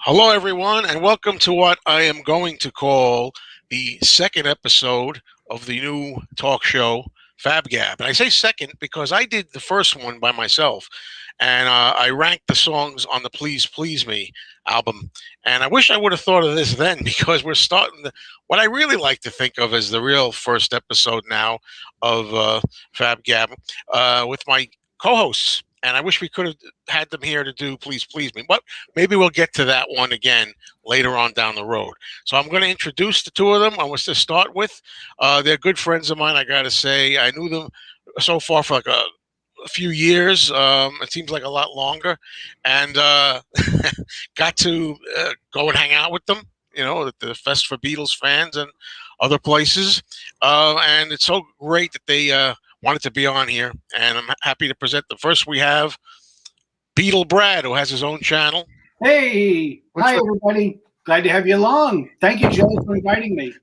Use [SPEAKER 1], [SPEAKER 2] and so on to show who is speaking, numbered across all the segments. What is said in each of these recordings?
[SPEAKER 1] Hello, everyone, and welcome to what I am going to call the second episode of the new talk show, FaB. And I say second because I did the first one by myself, and I ranked the songs on the Please Please Me album. And I wish I would have thought of this then because we're starting what I really like to think of as the real first episode now of FaB with my co-hosts. And I wish we could have had them here to do Please Please Me. But maybe we'll get to that one again later on down the road. So I'm going to introduce the two of them. I want to start with. They're good friends of mine, I got to say. I knew them so far for like a few years. It seems like a lot longer. And got to go and hang out with them, at the Fest for Beatles fans and other places. And it's so great that they wanted to be on here. And I'm happy to present them. First, we have Beatle Brad, who has his own channel.
[SPEAKER 2] Hey, hi everybody. Glad to have you along. Thank you, Joe, for inviting me.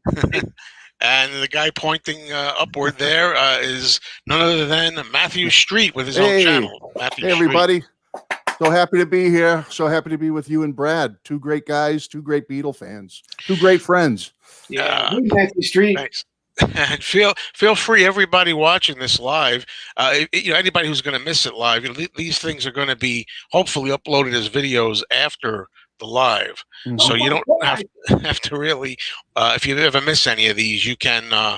[SPEAKER 1] And the guy pointing upward there is none other than Matthew Street with his own channel.
[SPEAKER 3] Hey, everybody. So happy to be here. So happy to be with you and Brad. Two great guys, two great Beatle fans, two great friends.
[SPEAKER 2] Yeah, Matthew Street.
[SPEAKER 1] Thanks. And feel free, everybody watching this live. Anybody who's going to miss it live, these things are going to be hopefully uploaded as videos after the live, so you don't have to really. If you ever miss any of these, you can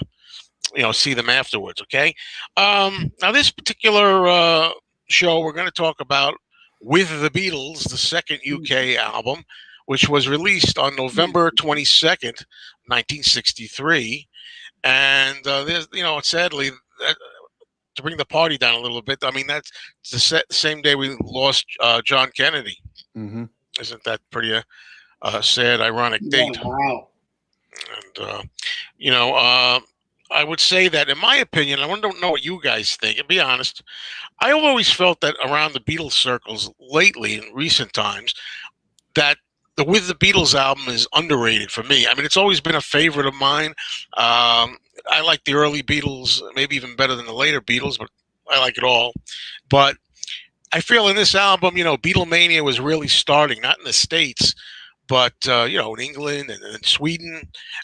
[SPEAKER 1] see them afterwards. Okay. Now this particular show we're going to talk about With the Beatles, the second UK album, which was released on November 22nd, 1963. And there's, sadly, to bring the party down a little bit, I mean, that's the same day we lost John Kennedy.
[SPEAKER 3] Mm-hmm.
[SPEAKER 1] Isn't that pretty sad, ironic date?
[SPEAKER 2] Wow.
[SPEAKER 1] And, I would say that, in my opinion, I don't know what you guys think, and be honest, I've always felt that around the Beatles circles lately, in recent times, that the With the Beatles album is underrated for me. I mean, it's always been a favorite of mine. I like the early Beatles, maybe even better than the later Beatles, but I like it all. But I feel in this album, Beatlemania was really starting, not in the States, but, in England and Sweden.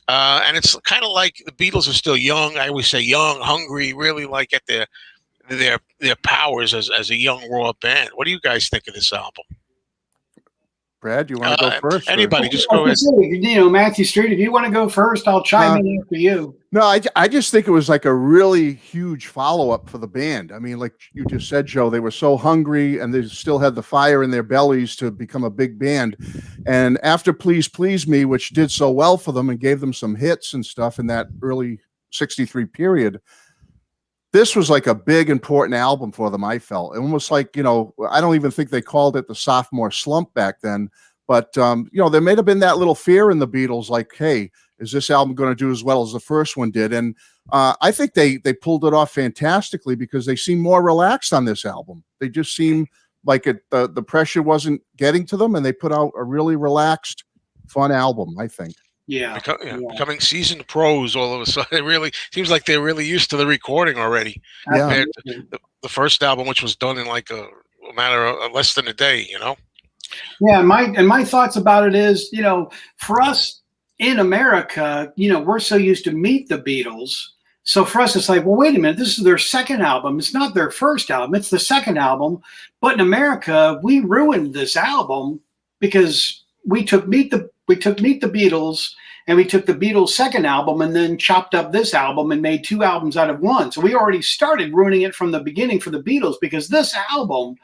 [SPEAKER 1] And it's kind of like the Beatles are still young. I always say young, hungry, really like at their powers as a young raw band. What do you guys think of this album?
[SPEAKER 3] Brad, you want to go first?
[SPEAKER 1] Anybody, just go ahead.
[SPEAKER 2] Matthew Street, if you want to go first, I'll chime in after you.
[SPEAKER 3] No, I just think it was like a really huge follow-up for the band. I mean, like you just said, Joe, they were so hungry and they still had the fire in their bellies to become a big band. And after Please Please Me, which did so well for them and gave them some hits and stuff in that early 63 period, this was like a big, important album for them, I felt. Almost like, I don't even think they called it the sophomore slump back then. But, there may have been that little fear in the Beatles, like, hey, is this album going to do as well as the first one did? And I think they pulled it off fantastically because they seem more relaxed on this album. They just seem like the pressure wasn't getting to them, and they put out a really relaxed, fun album, I think.
[SPEAKER 2] Yeah.
[SPEAKER 1] Becoming seasoned pros all of a sudden. It really seems like they're really used to the recording already.
[SPEAKER 3] Yeah.
[SPEAKER 1] The first album, which was done in like a matter of less than a day,
[SPEAKER 2] Yeah, my thoughts about it is, for us in America, we're so used to Meet the Beatles. So for us, it's like, well, wait a minute, this is their second album. It's not their first album. It's the second album. But in America, we ruined this album because we took Meet the Beatles and we took the Beatles' second album and then chopped up this album and made two albums out of one. So we already started ruining it from the beginning for the Beatles because this album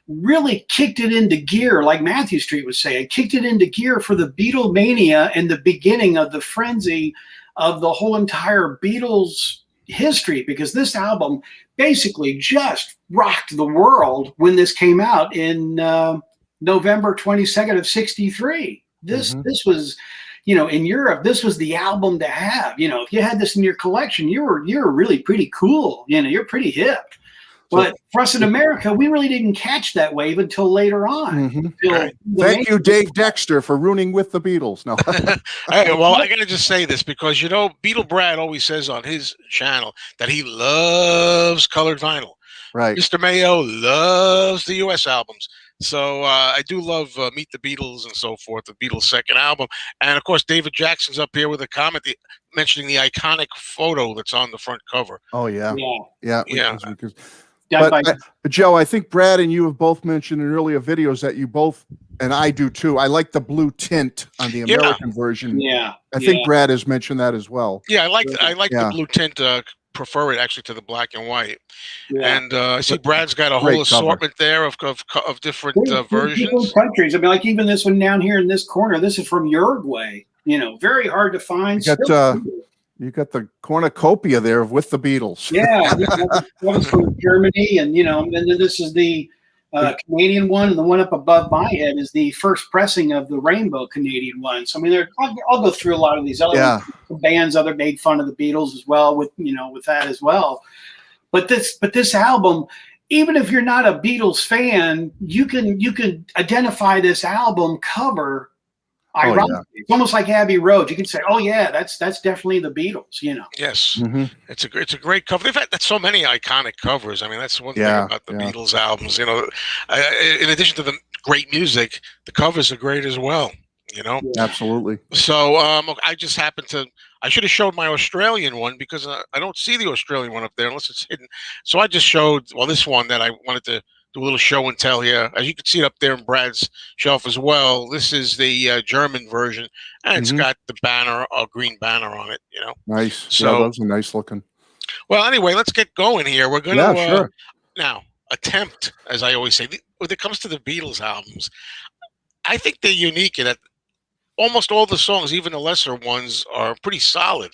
[SPEAKER 2] really kicked it into gear, like Matthew Street was saying, kicked it into gear for the Beatlemania and the beginning of the frenzy of the whole entire Beatles history, because this album basically just rocked the world when this came out in November 22nd of 63. This was, in Europe, this was the album to have. If you had this in your collection, you're really pretty cool. You're pretty hip. But for us in America, we really didn't catch that wave until later on.
[SPEAKER 3] Thank you, Dave Dexter, for ruining With the Beatles. No.
[SPEAKER 1] Hey, well, I got to just say this because, Beatle Brad always says on his channel that he loves colored vinyl.
[SPEAKER 3] Right.
[SPEAKER 1] Mr. Mayo loves the U.S. albums. So I do love Meet the Beatles and so forth, the Beatles' second album. And of course, David Jackson's up here with a comment mentioning the iconic photo that's on the front cover.
[SPEAKER 3] Oh yeah,
[SPEAKER 2] Yeah.
[SPEAKER 3] yeah.
[SPEAKER 1] Yeah.
[SPEAKER 3] But Joe, I think Brad and you have both mentioned in earlier videos that you both, and I do too, I like the blue tint on the American version.
[SPEAKER 2] Yeah.
[SPEAKER 3] I think Brad has mentioned that as well.
[SPEAKER 1] Yeah, I like the blue tint. Prefer it actually to the black and white.
[SPEAKER 2] Yeah.
[SPEAKER 1] And I see Brad's got a whole assortment there of different versions.
[SPEAKER 2] Different countries. I mean, like even this one down here in this corner, this is from Uruguay. You know, very hard to find.
[SPEAKER 3] You got the cornucopia there with the Beatles.
[SPEAKER 2] Yeah, that was from Germany, and and then this is the Canadian one, and the one up above my head is the first pressing of the Rainbow Canadian one. So I mean, I'll go through a lot of these other bands, other made fun of the Beatles as well with with that as well. But this album, even if you're not a Beatles fan, you can identify this album cover. Ironically, it's almost like Abbey Road. You can say, "Oh yeah, that's definitely the Beatles."
[SPEAKER 1] Yes, it's a great cover. They've had so many iconic covers. I mean, that's one thing about the Beatles albums. In addition to the great music, the covers are great as well.
[SPEAKER 3] Absolutely.
[SPEAKER 1] So I just happened to. I should have showed my Australian one because I don't see the Australian one up there unless it's hidden. So I just showed this one that I wanted to do a little show and tell here. As you can see it up there in Brad's shelf as well. This is the German version, and it's got the banner, a green banner on it.
[SPEAKER 3] Nice.
[SPEAKER 1] So
[SPEAKER 3] those are nice looking.
[SPEAKER 1] Well, anyway, let's get going here. We're going to now attempt, as I always say, when it comes to the Beatles albums, I think they're unique in that almost all the songs, even the lesser ones, are pretty solid.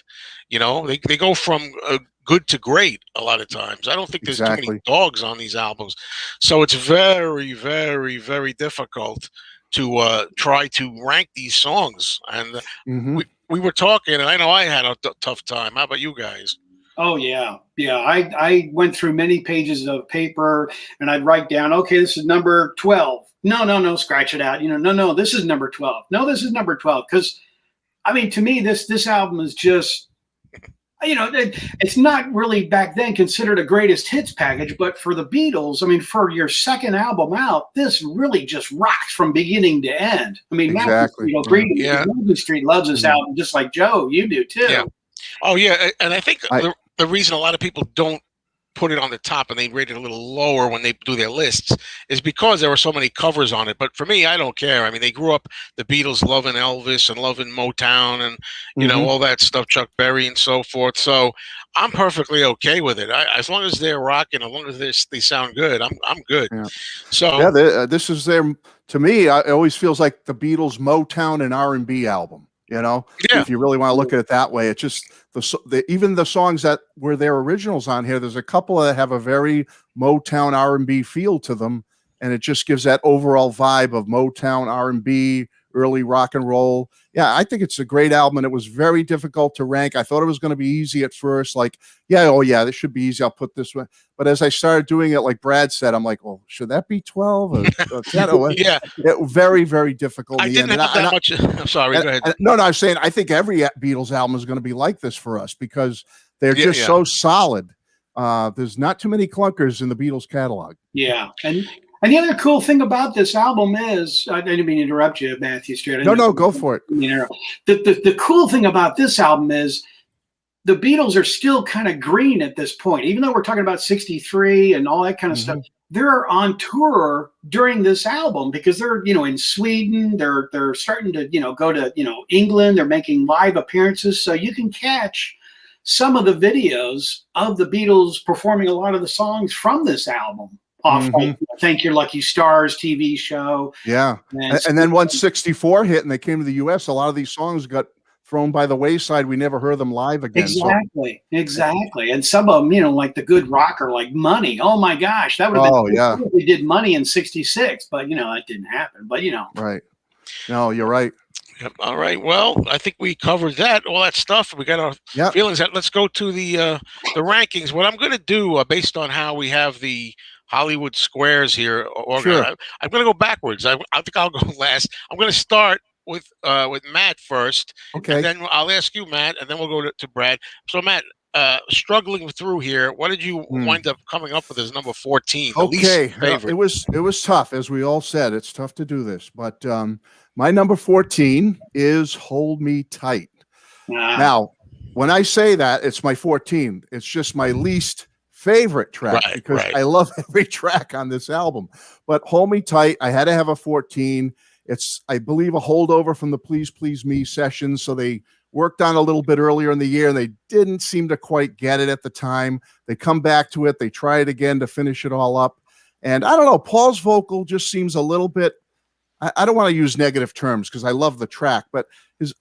[SPEAKER 1] They go from good to great a lot of times. I don't think there's too many dogs on these albums. So it's very, very, very difficult to try to rank these songs. And we were talking, and I know I had a tough time. How about you guys?
[SPEAKER 2] Oh, yeah. Yeah, I went through many pages of paper, and I'd write down, okay, this is number 12. No, scratch it out. No, this is number 12. No, this is number 12. Because, I mean, to me, this album is just, it's not really back then considered a greatest hits package, but for the Beatles, I mean, for your second album out, this really just rocks from beginning to end. I mean,
[SPEAKER 3] exactly.
[SPEAKER 2] Green Street loves this album just like Joe, you do too.
[SPEAKER 1] Yeah. Oh yeah, and I think the reason a lot of people don't put it on the top and they rate it a little lower when they do their lists is because there were so many covers on it. But for me, I don't care. I mean, they grew up, the Beatles, loving Elvis and loving Motown and all that stuff, Chuck Berry and so forth. So I'm perfectly okay with it. As long as they're rocking, as long as they sound good, I'm good.
[SPEAKER 3] Yeah.
[SPEAKER 1] So
[SPEAKER 3] this is to me, it always feels like the Beatles Motown and R&B album. If you really want to look at it that way, it's just even the songs that were their originals on here. There's a couple that have a very Motown R&B feel to them, and it just gives that overall vibe of Motown R&B, early rock and roll. Yeah, I think it's a great album, and it was very difficult to rank. I thought it was going to be easy at first. Like, this should be easy. I'll put this one. But as I started doing it, like Brad said, I'm like, well, should that be 12 or 10? Very, very difficult.
[SPEAKER 1] I didn't have that much. I'm sorry. Go ahead.
[SPEAKER 3] No, I'm saying I think every Beatles album is going to be like this for us because they're just so solid. There's not too many clunkers in the Beatles catalog.
[SPEAKER 2] Yeah, and the other cool thing about this album is, I didn't mean to interrupt you, Matthew.
[SPEAKER 3] No, go for it.
[SPEAKER 2] The cool thing about this album is the Beatles are still kind of green at this point. Even though we're talking about 63 and all that kind of stuff, they're on tour during this album because they're, in Sweden. They're starting to, go to, England. They're making live appearances. So you can catch some of the videos of the Beatles performing a lot of the songs from this album. Off like Thank Your Lucky Stars TV show.
[SPEAKER 3] Yeah. And then once 64 hit and they came to the US, a lot of these songs got thrown by the wayside. We never heard them live again.
[SPEAKER 2] Exactly. And some of them, like the good rocker, like Money. Oh my gosh. That would have been we did Money in 66, but that didn't happen. But
[SPEAKER 3] Right. No, you're right.
[SPEAKER 1] Yep. All right. Well, I think we covered all that stuff. We got our feelings. Let's go to the rankings. What I'm going to do, based on how we have the Hollywood squares here. I'm going to go backwards. I think I'll go last. I'm going to start with Matt first.
[SPEAKER 3] Okay.
[SPEAKER 1] And then I'll ask you, Matt, and then we'll go to Brad. So, Matt, struggling through here. What did you wind up coming up with as number 14? The least
[SPEAKER 3] Okay,
[SPEAKER 1] favorite.
[SPEAKER 3] it was tough, as we all said. It's tough to do this, but my number 14 is "Hold Me Tight." Now, when I say that, it's my 14. It's just my least favorite track because I love every track on this album. But "Hold Me Tight," I had to have a 14. It's, I believe, a holdover from the "Please Please Me" sessions, so they worked on a little bit earlier in the year, and they didn't seem to quite get it at the time. They come back to it. They try it again to finish it all up. And I don't know, Paul's vocal just seems a little bit, I don't want to use negative terms because I love the track, but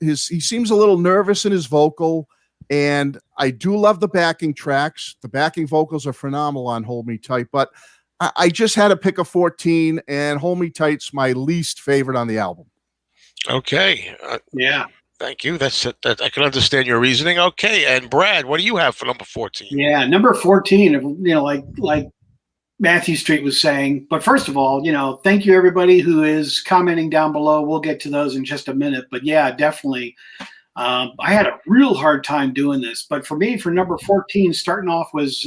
[SPEAKER 3] he seems a little nervous in his vocal. And I do love the backing tracks. The backing vocals are phenomenal on "Hold Me Tight," but I just had to pick a 14, and "Hold Me Tight's my least favorite on the album.
[SPEAKER 1] Okay.
[SPEAKER 2] Yeah.
[SPEAKER 1] Thank you. That I can understand your reasoning. Okay, and Brad, what do you have for number 14?
[SPEAKER 2] Yeah, number 14. Like Matthew Street was saying. But first of all, thank you everybody who is commenting down below. We'll get to those in just a minute. But yeah, definitely. I had a real hard time doing this. But for me, for number 14, starting off was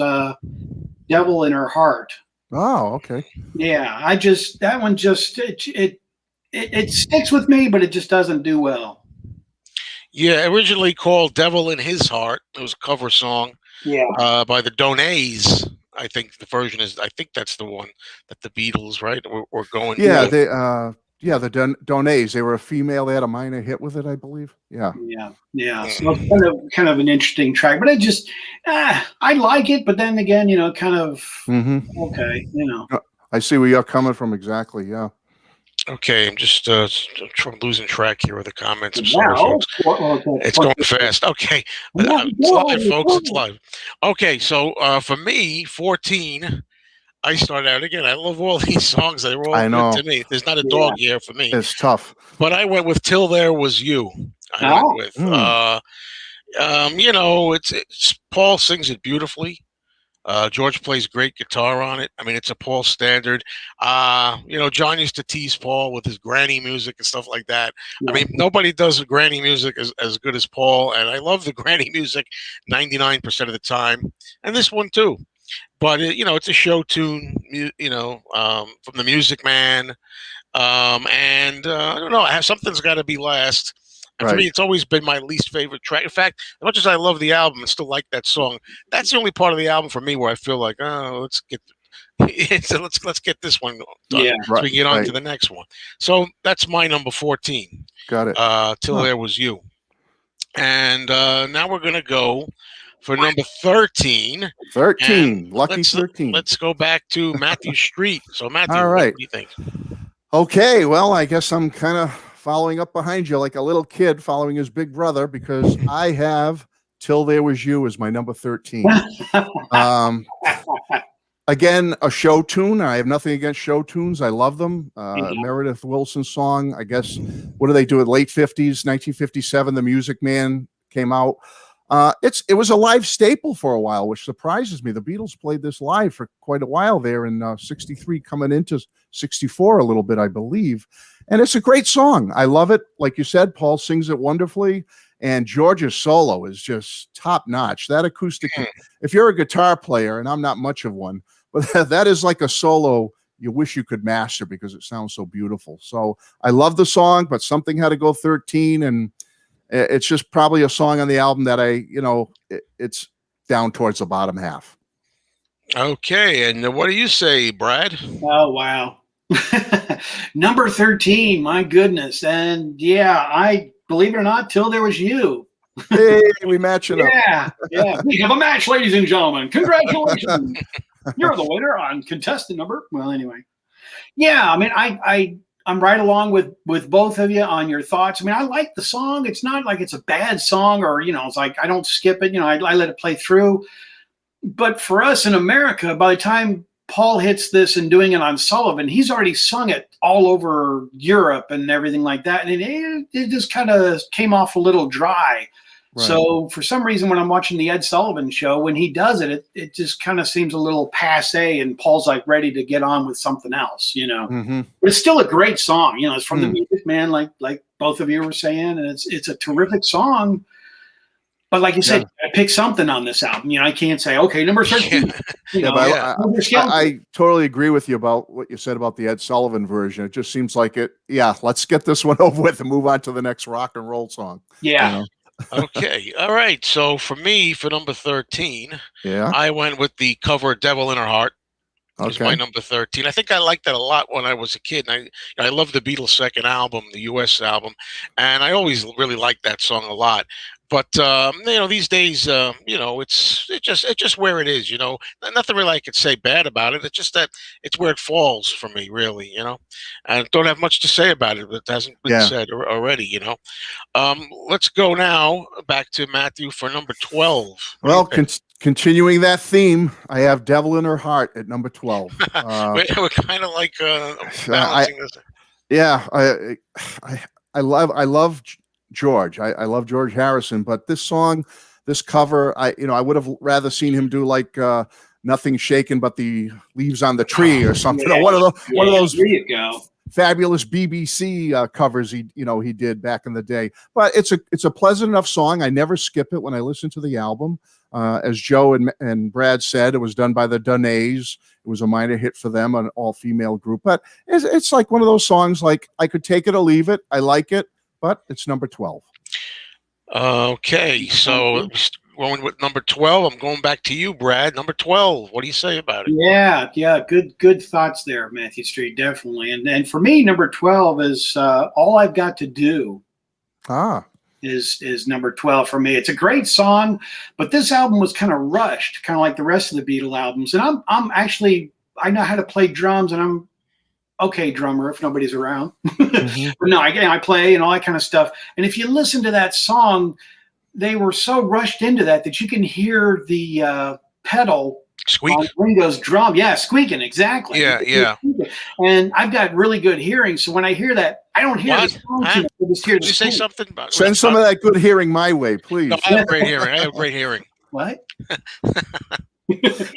[SPEAKER 2] "Devil in Her Heart."
[SPEAKER 3] Oh, okay.
[SPEAKER 2] Yeah, that one just it sticks with me, but it just doesn't do well.
[SPEAKER 1] Yeah, originally called "Devil in His Heart." It was a cover song.
[SPEAKER 2] Yeah.
[SPEAKER 1] By the Donays. I think the version is. I think that's the one that the Beatles, right? We're going.
[SPEAKER 3] Yeah, they. The Donays. They were a female. They had a minor hit with it, I believe. Yeah.
[SPEAKER 2] Yeah. So it's kind of an interesting track, but I like it. But then again, kind of okay.
[SPEAKER 3] I see where you're coming from exactly. Yeah.
[SPEAKER 1] Okay, I'm just losing track here of the comments. I'm sorry, folks. It's going fast. Okay, it's live, folks. It's live. Okay, so for me, 14. I started out again. I love all these songs. They were all good to me. There's not a dog here for me.
[SPEAKER 3] It's tough.
[SPEAKER 1] But I went with "Till There Was You." I went with, it's Paul sings it beautifully. George plays great guitar on it. I mean, it's a Paul standard. John used to tease Paul with his granny music and stuff like that. Yeah. I mean, nobody does granny music as good as Paul, and I love the granny music 99% of the time, and this one too. But it's a show tune, from the Music Man, and I don't know. Something's got to be last. And for me, it's always been my least favorite track. In fact, as much as I love the album and still like that song, that's the only part of the album for me where I feel like, let's get this one done, so we can get on to the next one. So that's my number 14.
[SPEAKER 3] Got it.
[SPEAKER 1] "Till There Was You," and now we're gonna go for number 13.
[SPEAKER 3] 13, lucky 13.
[SPEAKER 1] Let's go back to Matthew Street. So Matthew,
[SPEAKER 3] all right.
[SPEAKER 1] What do you think?
[SPEAKER 3] Okay, well, I guess I'm kind of following up behind you like a little kid following his big brother, because I have "Till There Was You" as my number 13. Again, a show tune. I have nothing against show tunes. I love them. Meredith Willson's song, I guess, what do they do? At late 50s, 1957, The Music Man came out. It was a live staple for a while, which surprises me. The Beatles played this live for quite a while there in 63, coming into 64 a little bit, I believe. And it's a great song. I love it. Like you said, Paul sings it wonderfully. And George's solo is just top notch. That acoustic, if you're a guitar player, and I'm not much of one, but that is like a solo you wish you could master because it sounds so beautiful. So I love the song, but something had to go 13. And it's just probably a song on the album that it's down towards the bottom half.
[SPEAKER 1] Okay. And what do you say, Brad?
[SPEAKER 2] Oh, wow. Number 13, my goodness. And yeah, I believe it or not, "Till There Was You."
[SPEAKER 3] Hey, we match it up.
[SPEAKER 2] Yeah. We have a match, ladies and gentlemen. Congratulations. You're the winner on contestant number. Well, anyway. Yeah, I mean, I'm right along with both of you on your thoughts. I mean, I like the song. It's not like it's a bad song or, it's like I don't skip it. I let it play through. But for us in America, by the time Paul hits this and doing it on Sullivan, he's already sung it all over Europe and everything like that. And it just kind of came off a little dry. Right. So for some reason, when I'm watching the Ed Sullivan show, when he does it, it just kind of seems a little passe, and Paul's like ready to get on with something else, But it's still a great song. It's from the Music Man, like both of you were saying, and it's a terrific song. But like you said, I pick something on this album. You know, I can't say, okay, number 13.
[SPEAKER 3] I totally agree with you about what you said about the Ed Sullivan version. It just seems like it. Yeah, let's get this one over with and move on to the next rock and roll song.
[SPEAKER 2] Yeah.
[SPEAKER 3] You know?
[SPEAKER 1] Okay. All right. So for me, for number 13, I went with the cover "Devil in Her Heart." It was my number 13. I think I liked that a lot when I was a kid. And I love the Beatles' second album, the U.S. album, and I always really liked that song a lot. But you know, these days, you know, it's just where it is. You know, nothing really I could say bad about it. It's just that it's where it falls for me, really. You know, I don't have much to say about it, but it hasn't been said already. You know, let's go now back to Matthew for number 12.
[SPEAKER 3] Well, continuing that theme, I have "Devil in Her Heart" at number 12.
[SPEAKER 1] We're kind of like balancing this.
[SPEAKER 3] Yeah, I love George. I love George Harrison, but this song, this cover, I would have rather seen him do like "Nothing Shaken But the Leaves on the Tree" or something. One of those.
[SPEAKER 2] There you go.
[SPEAKER 3] Fabulous BBC covers he did back in the day. But it's a pleasant enough song. I never skip it when I listen to the album. As Joe and Brad said, it was done by the Dunays. It was a minor hit for them, an all-female group. But it's like one of those songs, like I could take it or leave it. I like it, but it's number 12.
[SPEAKER 1] Okay, so going with number 12, I'm going back to you, Brad. Number 12. What do you say about it?
[SPEAKER 2] Yeah. Good thoughts there, Matthew Street, definitely. And for me, number 12 is "All I've Got to Do." Is number 12 for me. It's a great song, but this album was kind of rushed, kind of like the rest of the Beatle albums. And I'm actually, I know how to play drums, and I'm okay drummer if nobody's around. But no, I play and all that kind of stuff. And if you listen to that song, they were so rushed into that you can hear the pedal
[SPEAKER 1] squeak
[SPEAKER 2] on Ringo's drum. Yeah, squeaking, exactly.
[SPEAKER 1] Yeah.
[SPEAKER 2] And I've got really good hearing, so when I hear that, I don't hear the song. I just hear
[SPEAKER 1] Did you say something about
[SPEAKER 3] send some of that good hearing my way, please?
[SPEAKER 1] No, I have great hearing.
[SPEAKER 2] What?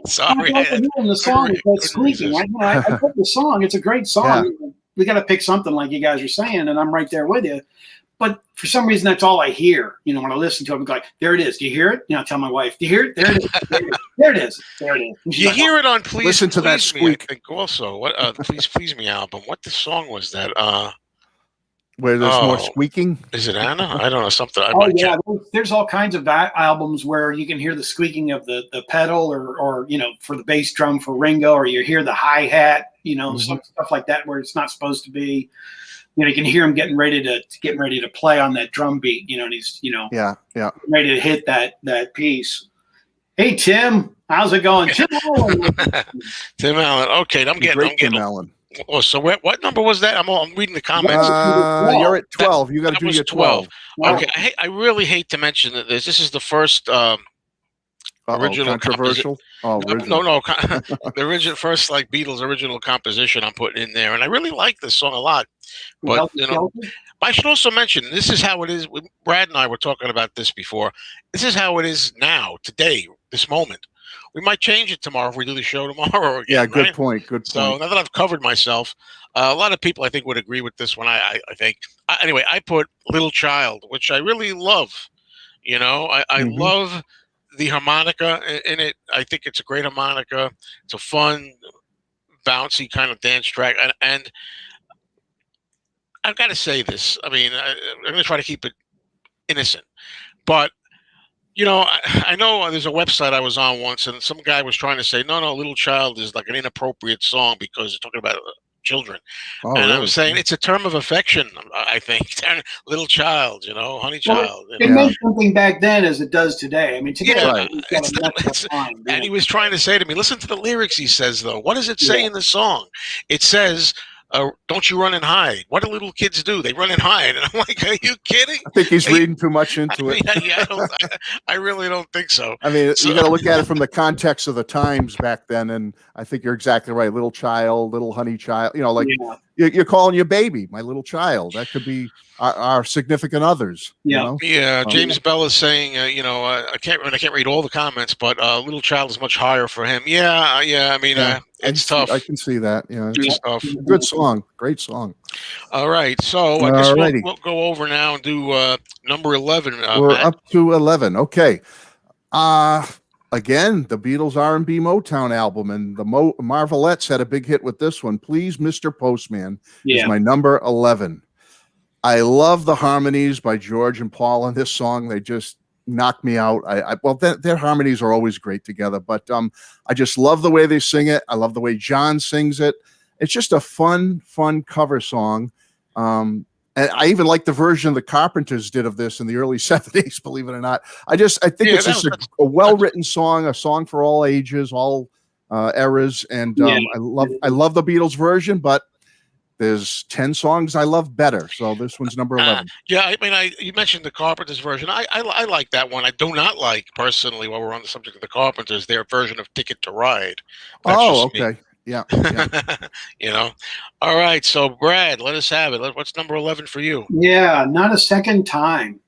[SPEAKER 1] Sorry.
[SPEAKER 2] The song is that squeaking. I put the song. It's a great song. Yeah. We got to pick something like you guys are saying, and I'm right there with you. But for some reason, that's all I hear. You know, when I listen to it, I'm like, there it is. Do you hear it? You know, I tell my wife, do you hear it? There it is. There it is. There it is.
[SPEAKER 1] You hear it on Please
[SPEAKER 3] Listen to that squeak.
[SPEAKER 1] I think also. What Please Please Me album. What the song was that?
[SPEAKER 3] Where there's more squeaking?
[SPEAKER 1] Is it Anna? I don't know. Something.
[SPEAKER 2] There's all kinds of albums where you can hear the squeaking of the pedal or you know, for the bass drum for Ringo, or you hear the hi-hat, you know, stuff like that where it's not supposed to be. You know, you can hear him getting ready to play on that drum beat, you know, and he's, you know, ready to hit that piece. Hey, Tim, how's it going? Tim Allen.
[SPEAKER 1] Tim Allen. Okay, I'm getting
[SPEAKER 3] Tim Allen.
[SPEAKER 1] Oh, so what number was that? I'm reading the comments.
[SPEAKER 3] You're at 12. You got to do your 12.
[SPEAKER 1] Okay, I really hate to mention that this is the first original
[SPEAKER 3] controversial.
[SPEAKER 1] No. The original first like Beatles original composition I'm putting in there, and I really like this song a lot. But you know, I should also mention this is how it is. Brad and I were talking about this before. This is how it is now, today, this moment. We might change it tomorrow if we do the show tomorrow. Again,
[SPEAKER 3] yeah, good point. Good point.
[SPEAKER 1] So now that I've covered myself, a lot of people I think would agree with this one. I think. Anyway, I put "Little Child," which I really love. You know, I love the harmonica in it. I think it's a great harmonica. It's a fun, bouncy kind of dance track, and I've got to say this. I mean, I'm going to try to keep it innocent, but you know, I know there's a website I was on once, and some guy was trying to say, no, "Little Child" is like an inappropriate song because it's talking about children. And really? I was saying it's a term of affection, I think. Little child, you know, honey child.
[SPEAKER 2] It meant something back then as it does today. I mean, today,
[SPEAKER 1] and he was trying to say to me, listen to the lyrics, he says, though. What does it say in the song? It says, don't you run and hide. What do little kids do? They run and hide. And I'm like, are you kidding?
[SPEAKER 3] I think he's reading too much into it.
[SPEAKER 1] I really don't think so.
[SPEAKER 3] I mean, you got to look at it from the context of the times back then. And I think you're exactly right. Little child, little honey child, you know, like you're calling your baby, my little child. That could be our significant others.
[SPEAKER 2] Yeah.
[SPEAKER 3] You know?
[SPEAKER 1] Yeah, James Bell is saying, I can't read all the comments, but little child is much higher for him. Yeah. I mean, it's tough.
[SPEAKER 3] I can see that. Yeah,
[SPEAKER 1] It's tough.
[SPEAKER 3] good song, great song.
[SPEAKER 1] All right, so I guess we'll go over now and do number 11.
[SPEAKER 3] We're
[SPEAKER 1] Matt.
[SPEAKER 3] up to 11. Okay. Again, the Beatles R&B Motown album, and the Marvelettes had a big hit with this one. Please, Mr. Postman is my number 11. I love the harmonies by George and Paul on this song. They just knock me out. Their harmonies are always great together, but I just love the way they sing it. I love the way John sings it. It's just a fun cover song. And I even like the version the Carpenters did of this in the early 70s, believe it or not. I think it's just a well-written song, a song for all ages, all eras. And I love the Beatles version, but there's 10 songs I love better. So this one's number 11.
[SPEAKER 1] I mean, you mentioned the Carpenters version. I like that one. I do not like, personally, while we're on the subject of the Carpenters, their version of Ticket to Ride. That's
[SPEAKER 3] okay.
[SPEAKER 1] Me.
[SPEAKER 3] Yeah.
[SPEAKER 1] All right. So, Brad, let us have it. What's number 11 for you?
[SPEAKER 2] Yeah, Not a Second Time.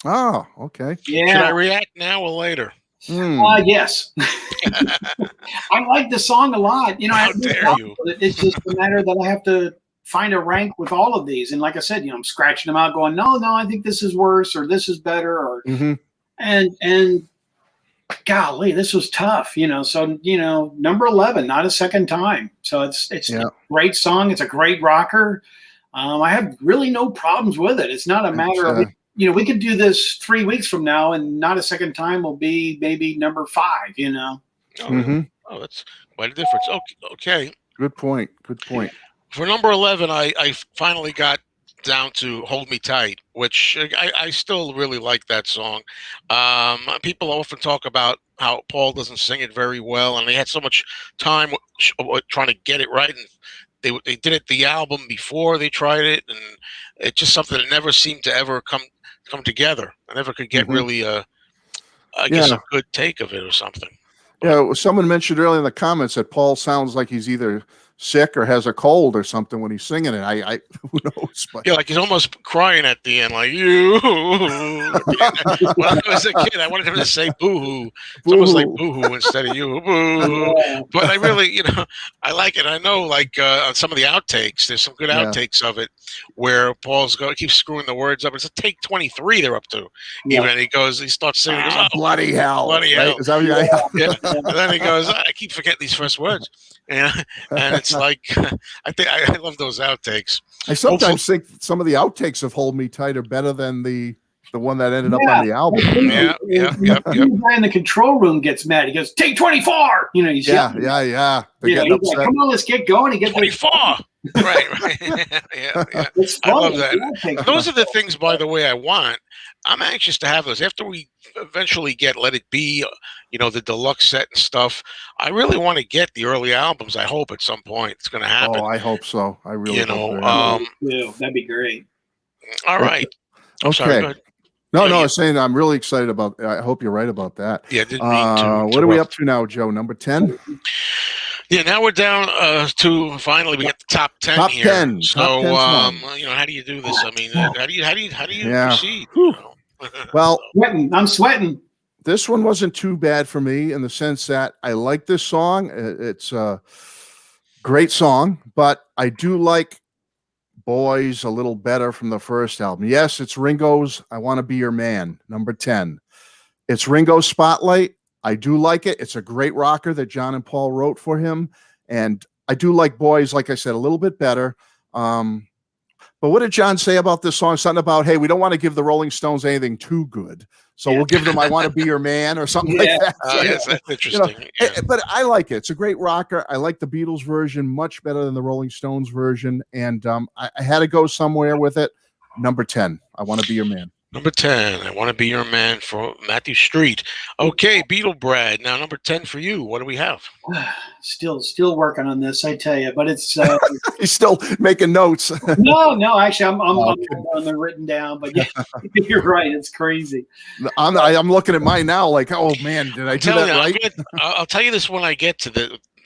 [SPEAKER 3] Oh, okay.
[SPEAKER 2] Yeah.
[SPEAKER 1] Should I react now or later?
[SPEAKER 2] Yes. I like the song a lot.
[SPEAKER 1] How dare you?
[SPEAKER 2] It's just a matter that I have to find a rank with all of these. And like I said, I'm scratching them out going, no, I think this is worse or this is better. Or and golly, this was tough, so, number 11, Not a Second Time. So it's a great song. It's a great rocker. I have really no problems with it. It's not a matter of, we could do this 3 weeks from now and Not a Second Time will be maybe number 5,
[SPEAKER 1] Oh, that's quite a difference. Okay.
[SPEAKER 3] Good point.
[SPEAKER 1] For number 11, I finally got down to Hold Me Tight, which I still really like that song. People often talk about how Paul doesn't sing it very well, and they had so much time trying to get it right, and they did it the album before they tried it, and it's just something that never seemed to ever come together. I never could get really a good take of it or something.
[SPEAKER 3] Yeah, someone mentioned earlier in the comments that Paul sounds like he's either sick or has a cold or something when he's singing it. I who knows? But
[SPEAKER 1] like he's almost crying at the end, like you. When I was a kid, I wanted him to say boo-hoo. It's almost like boo-hoo instead of you. Boo. But I really, I like it. I know, like on some of the outtakes, there's some good outtakes of it where Paul's keeps screwing the words up. It's a take 23 they're up to. Even and he starts singing. He goes,
[SPEAKER 3] bloody hell!
[SPEAKER 1] Bloody hell!
[SPEAKER 3] Right? Is that
[SPEAKER 1] And then he goes, I keep forgetting these first words. And it's like I love those outtakes.
[SPEAKER 3] I sometimes think some of the outtakes of "Hold Me Tight" are better than the one that ended up on the album.
[SPEAKER 1] Yeah.
[SPEAKER 2] The guy in the control room gets mad. He goes, "Take 24!" He's
[SPEAKER 3] yeah. They're getting upset.
[SPEAKER 2] Like, come on, let's get going. He gets
[SPEAKER 1] 24. Right. Yeah. I love that. Those are the things, by the way, I want. I'm anxious to have those after we eventually get Let It Be, the deluxe set and stuff. I really want to get the early albums. I hope at some point it's going to happen.
[SPEAKER 3] Oh, I hope so. I really hope
[SPEAKER 2] that'd be great.
[SPEAKER 1] All right.
[SPEAKER 3] Okay.
[SPEAKER 1] Sorry, go ahead.
[SPEAKER 3] No, I was saying I'm really excited about. I hope you're right about that.
[SPEAKER 1] Yeah, didn't mean to.
[SPEAKER 3] What are we up to now, Joe? Number 10.
[SPEAKER 1] Yeah, now we're down to finally we got the top 10
[SPEAKER 3] top
[SPEAKER 1] here.
[SPEAKER 3] 10.
[SPEAKER 1] So, how do you do this? I mean, how do you proceed?
[SPEAKER 3] Well,
[SPEAKER 2] I'm sweating.
[SPEAKER 3] This one wasn't too bad for me in the sense that I like this song. It's a great song, but I do like Boys a little better from the first album. Yes, it's Ringo's I Want to Be Your Man, number 10. It's Ringo's Spotlight. I do like it. It's a great rocker that John and Paul wrote for him. And I do like Boys, like I said, a little bit better. But what did John say about this song? Something about, hey, we don't want to give the Rolling Stones anything too good. So we'll give them I Want to Be Your Man or something like that.
[SPEAKER 1] Yes, that's interesting.
[SPEAKER 3] But I like it. It's a great rocker. I like the Beatles version much better than the Rolling Stones version. And I had to go somewhere with it. Number 10, I Want to Be Your Man.
[SPEAKER 1] Number 10, I Want to Be Your Man for Matthew Street. Okay, Beatle Brad. Now, number 10 for you. What do we have?
[SPEAKER 2] Still working on this, I tell you. But it's
[SPEAKER 3] he's still making notes.
[SPEAKER 2] No. Actually, I'm on them written down. But yeah, you're right. It's crazy.
[SPEAKER 3] I'm looking at mine now, like, oh man, did I do that right?
[SPEAKER 1] I'll tell you this when I get to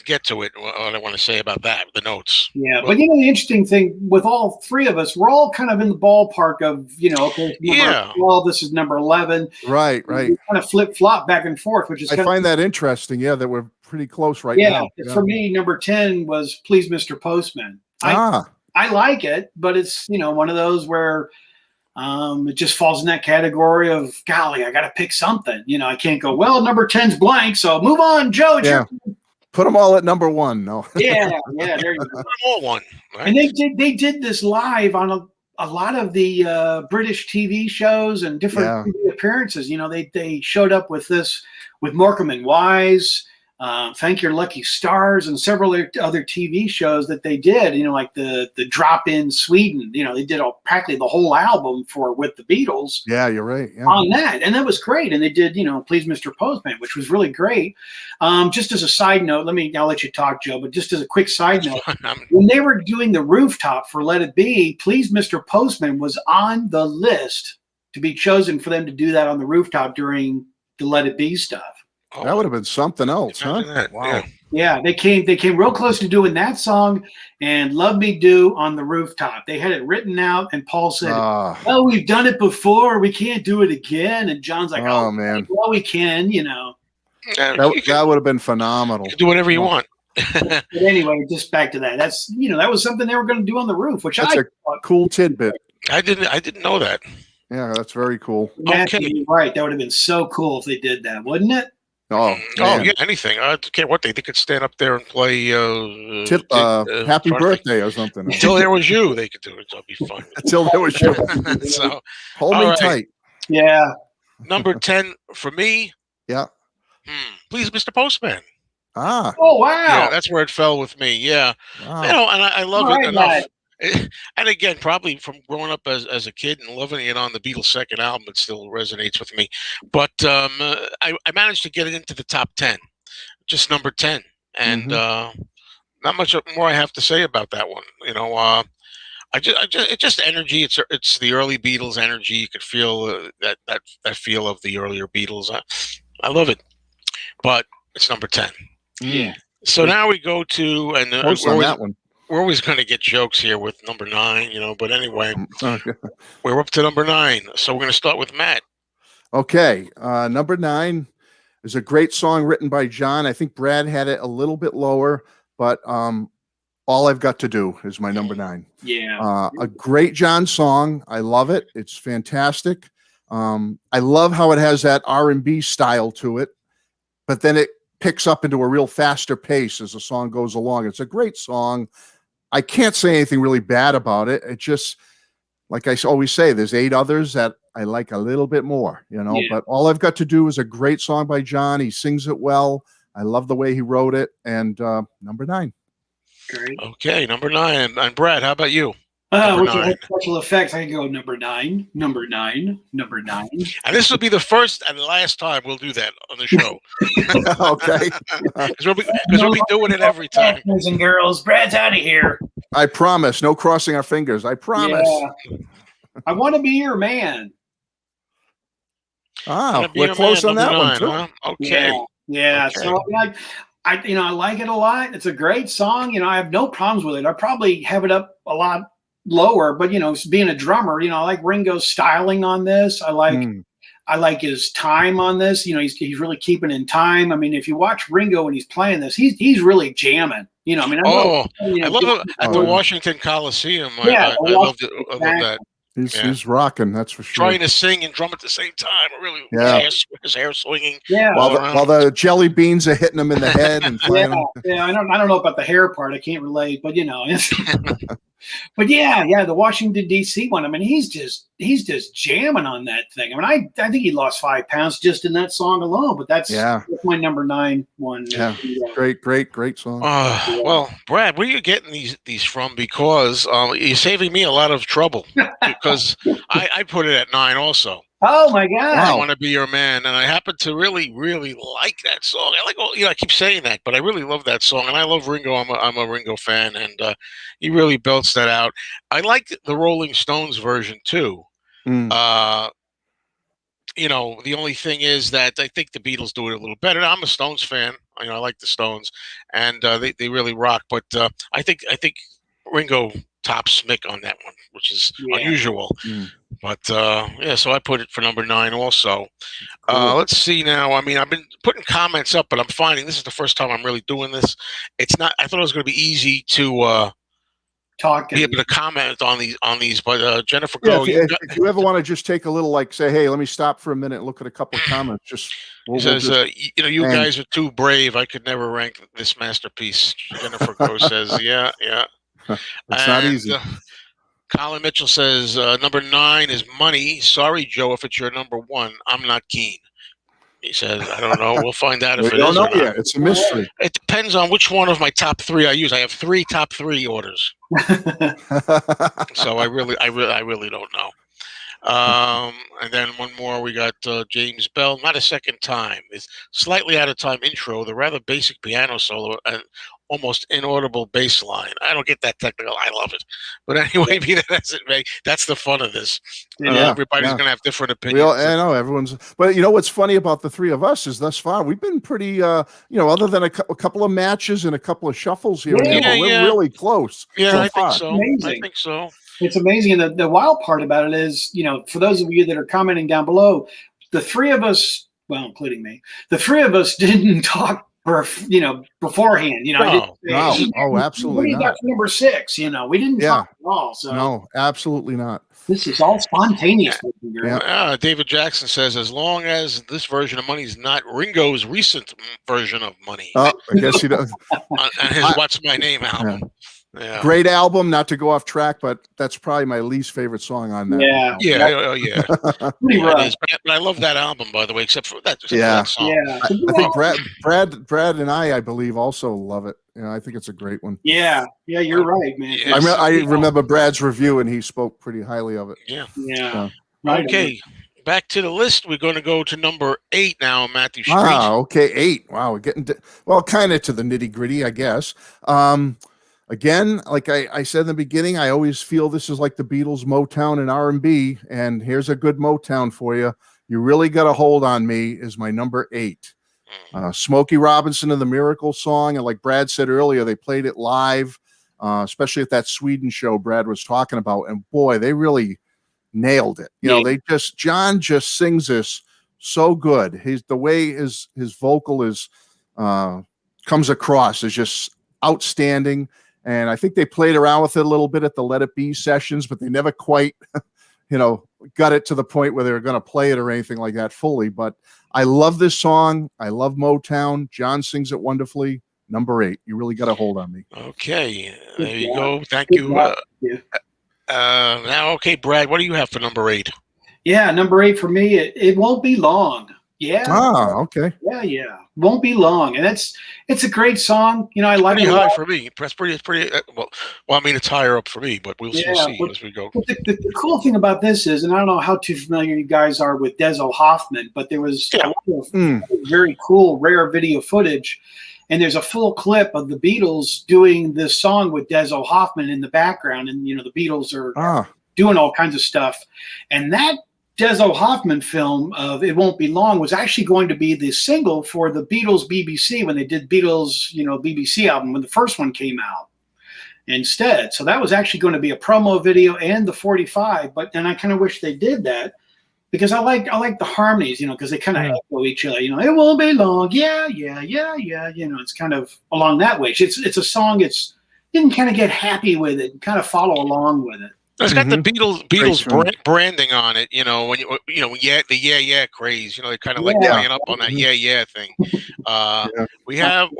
[SPEAKER 1] get to it. What I want to say about that, the notes.
[SPEAKER 2] Yeah, but the interesting thing with all three of us, we're all kind of in the ballpark of, okay, number 12, this is number 11.
[SPEAKER 3] Right.
[SPEAKER 2] We kind of flip flop back and forth, which is
[SPEAKER 3] I find that interesting. Yeah, that we're pretty close right now.
[SPEAKER 2] Yeah, for me, number 10 was Please, Mr. Postman. I like it, but it's one of those where it just falls in that category of, golly, I got to pick something. I can't go, well, number 10's blank, so move on, Joe.
[SPEAKER 3] Put them all at number 1. No.
[SPEAKER 2] Yeah, there you go.
[SPEAKER 1] Put them all 1. Right?
[SPEAKER 2] And they did this live on a lot of the British TV shows and different TV appearances. They showed up with this with Morecambe and Wise. Thank Your Lucky Stars, and several other TV shows that they did, like the Drop in Sweden, they did practically the whole album with the Beatles.
[SPEAKER 3] Yeah, you're right. Yeah.
[SPEAKER 2] On that. And that was great. And they did, Please Mr. Postman, which was really great. Just as a side note, I'll let you talk, Joe, but just as a quick side note, when they were doing the rooftop for Let It Be, Please Mr. Postman was on the list to be chosen for them to do that on the rooftop during the Let It Be stuff.
[SPEAKER 3] Oh, that would have been something else, huh?
[SPEAKER 1] Wow.
[SPEAKER 2] Yeah, they came real close to doing that song and Love Me Do on the rooftop. They had it written out, and Paul said, "Oh, we've done it before. We can't do it again." And John's like, "Oh man, well, we can."
[SPEAKER 3] That would have been phenomenal.
[SPEAKER 1] You can do whatever you want.
[SPEAKER 2] But anyway, just back to that. That's that was something they were going to do on the roof, which
[SPEAKER 3] that's a cool tidbit.
[SPEAKER 1] I didn't know that.
[SPEAKER 3] Yeah, that's very cool.
[SPEAKER 2] Matthew, you're right. That would have been so cool if they did that, wouldn't it?
[SPEAKER 3] Oh
[SPEAKER 1] yeah, anything. I don't care what they could stand up there and play
[SPEAKER 3] Happy Birthday or something.
[SPEAKER 1] Until There Was You, they could do it. That'll be fun.
[SPEAKER 3] Until There Was You.
[SPEAKER 1] So
[SPEAKER 3] hold me tight.
[SPEAKER 2] Yeah.
[SPEAKER 1] Number 10 for me.
[SPEAKER 3] Yeah.
[SPEAKER 1] Please, Mr. Postman.
[SPEAKER 2] Oh wow.
[SPEAKER 1] Yeah, that's where it fell with me. Yeah.
[SPEAKER 3] Wow.
[SPEAKER 1] And I love it enough. And again, probably from growing up as a kid and loving it on the Beatles' second album, it still resonates with me. But I managed to get it into the top 10, just number 10, and not much more I have to say about that one. It's just energy. It's the early Beatles energy. You could feel that feel of the earlier Beatles. I love it, but it's number 10.
[SPEAKER 2] Yeah.
[SPEAKER 1] So now we go to
[SPEAKER 3] that one.
[SPEAKER 1] We're always going to get jokes here with number 9, but anyway, we're up to number 9. So we're going to start with Matt.
[SPEAKER 3] Okay. Number 9 is a great song written by John. I think Brad had it a little bit lower, but All I've Got to Do is my number 9.
[SPEAKER 2] Yeah.
[SPEAKER 3] A great John song. I love it. It's fantastic. I love how it has that R&B style to it, but then it picks up into a real faster pace as the song goes along. It's a great song. I can't say anything really bad about it. It just, like I always say, there's 8 others that I like a little bit more, but All I've Got to Do is a great song by John. He sings it well. I love the way he wrote it. And number 9.
[SPEAKER 2] Great.
[SPEAKER 1] Okay, number 9. And Brad, how about you?
[SPEAKER 2] With special effects, I can go number 9, number 9, number 9.
[SPEAKER 1] And this will be the first and last time we'll do that on the show.
[SPEAKER 3] Okay.
[SPEAKER 1] Because we'll be doing it every time.
[SPEAKER 2] Boys and girls, Brad's out of here.
[SPEAKER 3] I promise. No crossing our fingers. I promise.
[SPEAKER 2] Yeah. I want to be your man.
[SPEAKER 3] We're close on that 9, one too.
[SPEAKER 1] Huh? Okay.
[SPEAKER 2] Yeah.
[SPEAKER 1] Okay.
[SPEAKER 2] So I like it a lot. It's a great song. I have no problems with it. I probably have it up a lot lower, but being a drummer, I like Ringo's styling on this. I like his time on this. He's really keeping in time. I mean, if you watch Ringo when he's playing this, he's really jamming. I love
[SPEAKER 1] it at the Washington Coliseum. I loved it. I love that.
[SPEAKER 3] He's rocking, that's for sure.
[SPEAKER 1] Trying to sing and drum at the same time. Really, his hair swinging.
[SPEAKER 2] Yeah.
[SPEAKER 3] While the jelly beans are hitting him in the head and flying.
[SPEAKER 2] Yeah. I don't know about the hair part. I can't relate, but But yeah, the Washington D.C. one. I mean, he's just jamming on that thing. I mean, I think he lost 5 pounds just in that song alone. But that's my number 9 one.
[SPEAKER 3] Yeah, great song.
[SPEAKER 1] Well, Brad, where are you getting these from? Because you're saving me a lot of trouble. Because I put it at 9 also.
[SPEAKER 2] Oh my God!
[SPEAKER 1] I Want to Be Your Man, and I happen to really, really like that song. I keep saying that, but I really love that song, and I love Ringo. I'm a Ringo fan, and he really belts that out. I like the Rolling Stones version too. The only thing is that I think the Beatles do it a little better. I'm a Stones fan. I like the Stones, and they really rock. But I think Ringo tops Mick on that one, which is unusual.
[SPEAKER 3] Mm.
[SPEAKER 1] But yeah, so I put it for number 9 also.
[SPEAKER 3] Cool.
[SPEAKER 1] Let's see now. I mean, I've been putting comments up, but I'm finding this is the first time I'm really doing this. It's not. I thought it was going to be easy to be able to comment on these. But Jennifer,
[SPEAKER 3] Yeah,
[SPEAKER 1] go.
[SPEAKER 3] if you ever want to just take a little, like, say, hey, let me stop for a minute and look at a couple of comments. Just
[SPEAKER 1] He says, you guys are too brave. I could never rank this masterpiece. Jennifer Go says, yeah.
[SPEAKER 3] It's not easy.
[SPEAKER 1] Colin Mitchell says, number 9 is Money. Sorry, Joe, if it's your number 1. I'm not keen. He says, I don't know. We'll find out if it is or not.
[SPEAKER 3] Yet. It's a mystery.
[SPEAKER 1] It depends on which one of my top 3 I use. I have 3 top 3 orders. So I really don't know. And then one more, we got James Bell, Not a Second Time. It's slightly out of time intro, the rather basic piano solo, and almost inaudible bass line. I don't get that technical. I love it. But anyway, be that as it may, that's the fun of this. Everybody's going to have different opinions.
[SPEAKER 3] I know everyone's, but what's funny about the 3 of us is thus far we've been pretty, other than a couple of matches and a couple of shuffles here, we're really close.
[SPEAKER 1] Yeah, I think so. I think so.
[SPEAKER 2] It's amazing. And the wild part about it is, for those of you that are commenting down below, the 3 of us, well, including me, the 3 of us didn't talk beforehand.
[SPEAKER 3] No, absolutely
[SPEAKER 2] what do you got for number 6? We didn't talk at all. So
[SPEAKER 3] no, absolutely not.
[SPEAKER 2] This is all spontaneous.
[SPEAKER 1] David Jackson says, as long as this version of Money is not Ringo's recent version of Money.
[SPEAKER 3] Oh, I guess he does.
[SPEAKER 1] And his What's My Name album.
[SPEAKER 3] Yeah.
[SPEAKER 1] Yeah.
[SPEAKER 3] Great album, not to go off track, but that's probably my least favorite song on that.
[SPEAKER 1] Yeah.
[SPEAKER 2] Pretty rough.
[SPEAKER 1] But I love that album, by the way, except for that song.
[SPEAKER 2] Yeah.
[SPEAKER 3] I think Brad and I believe also love it. I think it's a great one.
[SPEAKER 2] Yeah, you're right, man.
[SPEAKER 3] I remember Brad's review, and he spoke pretty highly of it.
[SPEAKER 1] Yeah. Okay. Back to the list. We're going to go to number 8 now, Matthew Street.
[SPEAKER 3] Okay, 8. Wow, we're getting kind of to the nitty gritty, I guess. Again, like I said in the beginning, I always feel this is like the Beatles, Motown, and R&B. And here's a good Motown for you. You Really Got a Hold on Me is my number 8. Smokey Robinson and the Miracle Song. And like Brad said earlier, they played it live, especially at that Sweden show Brad was talking about. And boy, they really nailed it. John just sings this so good. The way his vocal is comes across is just outstanding. And I think they played around with it a little bit at the Let It Be sessions, but they never quite, got it to the point where they were going to play it or anything like that fully. But I love this song. I love Motown. John sings it wonderfully. Number 8. You Really Got a Hold on Me.
[SPEAKER 1] Okay. There you go. Thank you. Now, okay, Brad, what do you have for number 8?
[SPEAKER 2] Yeah, number 8 for me, it won't be long. Yeah.
[SPEAKER 3] Okay.
[SPEAKER 2] Yeah. Won't be long, and it's a great song. I like it.
[SPEAKER 1] Pretty high for me. That's pretty. Well, I mean, it's higher up for me, but we'll see as we go.
[SPEAKER 2] The cool thing about this is, and I don't know how too familiar you guys are with Dezo Hoffman, but there was a lot of very cool, rare video footage, and there's a full clip of the Beatles doing this song with Dezo Hoffman in the background, and the Beatles are doing all kinds of stuff, and that Dezo Hoffman film of It Won't Be Long was actually going to be the single for the Beatles BBC when they did Beatles, BBC album when the first one came out instead. So that was actually going to be a promo video and the 45, but then I kind of wish they did that because I like the harmonies, because they kind of echo each other, it won't be long. Yeah. It's kind of along that way. It's a song. You can kind of get happy with it and kind of follow along with it.
[SPEAKER 1] It's got the Beatles branding on it, when the yeah craze, they kind of like playing up on that yeah thing. We have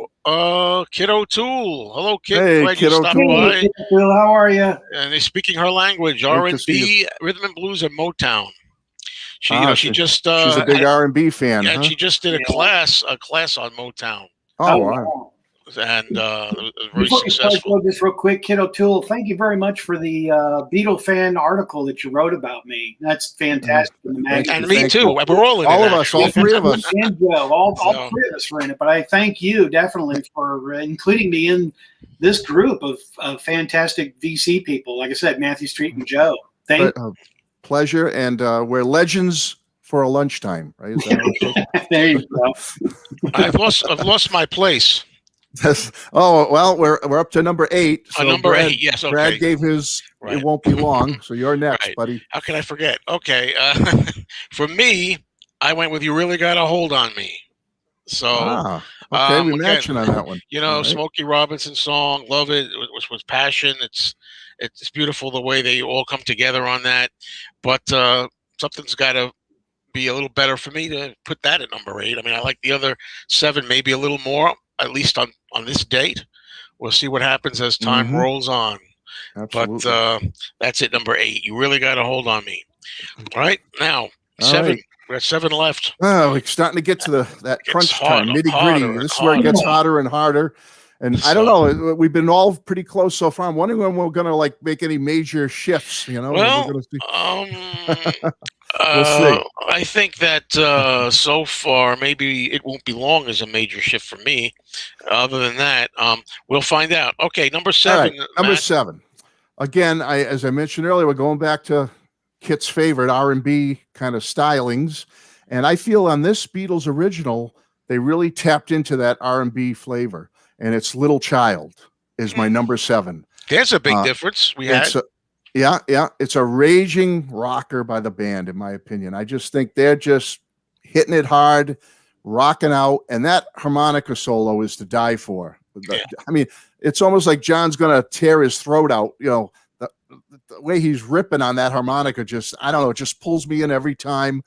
[SPEAKER 1] Kid O'Toole. Hello, Kid.
[SPEAKER 3] Hey,
[SPEAKER 1] glad
[SPEAKER 3] Kid
[SPEAKER 1] you stopped by.
[SPEAKER 2] Hey, Phil, how are you?
[SPEAKER 1] And they're speaking her language, R&B, rhythm and blues, and Motown. She just
[SPEAKER 3] she's a big R&B fan.
[SPEAKER 1] Yeah, she just did a class on Motown.
[SPEAKER 3] Oh, wow.
[SPEAKER 1] And very successful.
[SPEAKER 2] Just real quick, Kid O'Toole, thank you very much for the Beatle fan article that you wrote about me. That's fantastic.
[SPEAKER 1] And me too. We're all in
[SPEAKER 3] all
[SPEAKER 1] it.
[SPEAKER 3] Of us, all 3 of us.
[SPEAKER 2] And Joe, all 3 of us were in it. But I thank you definitely for including me in this group of fantastic VC people. Like I said, Matthew Street and Joe. Thank you.
[SPEAKER 3] Pleasure. And where legends for a lunchtime, right? Is that how it goes?
[SPEAKER 2] There you go.
[SPEAKER 1] I've lost my place.
[SPEAKER 3] Oh well, we're up to number 8. So
[SPEAKER 1] Number
[SPEAKER 3] Brad,
[SPEAKER 1] 8. Yes. Okay.
[SPEAKER 3] Brad gave his.
[SPEAKER 1] Right.
[SPEAKER 3] It won't be long, so you're next,
[SPEAKER 1] Right.
[SPEAKER 3] buddy.
[SPEAKER 1] How can I forget? Okay. For me, I went with "You Really Got a Hold on Me." So,
[SPEAKER 3] Okay, we're
[SPEAKER 1] again,
[SPEAKER 3] matching on that one.
[SPEAKER 1] You know,
[SPEAKER 3] All right.
[SPEAKER 1] Smokey Robinson song, love it. It was passion. It's beautiful the way they all come together on that. But something's got to be a little better for me to put that at number 8. I mean, I like the other 7 maybe a little more, at least on this date. We'll see what happens as time rolls on.
[SPEAKER 3] Absolutely.
[SPEAKER 1] But that's it, number 8. You Really Got a Hold on Me. All right, now
[SPEAKER 3] All
[SPEAKER 1] 7.
[SPEAKER 3] right.
[SPEAKER 1] We got 7 left.
[SPEAKER 3] Oh, we're starting to get to that crunch time, nitty
[SPEAKER 1] harder
[SPEAKER 3] gritty. This is where it gets hotter and harder. And I don't know. We've been all pretty close so far. I'm wondering when we're gonna like make any major shifts. You know.
[SPEAKER 1] Well,
[SPEAKER 3] we'll see.
[SPEAKER 1] I think that so far maybe it won't be long as a major shift for me. Other than that, we'll find out. Okay, number 7.
[SPEAKER 3] Right, number 7. Again, as I mentioned earlier, we're going back to Kit's favorite R&B kind of stylings, and I feel on this Beatles original they really tapped into that R&B flavor, and it's "Little Child" is my number 7.
[SPEAKER 1] There's a big difference.
[SPEAKER 3] It's a raging rocker by the band, in my opinion. I just think they're just hitting it hard, rocking out, and that harmonica solo is to die for. I mean, it's almost like John's gonna tear his throat out. You know, the way he's ripping on that harmonica, just, I don't know, it just pulls me in every time.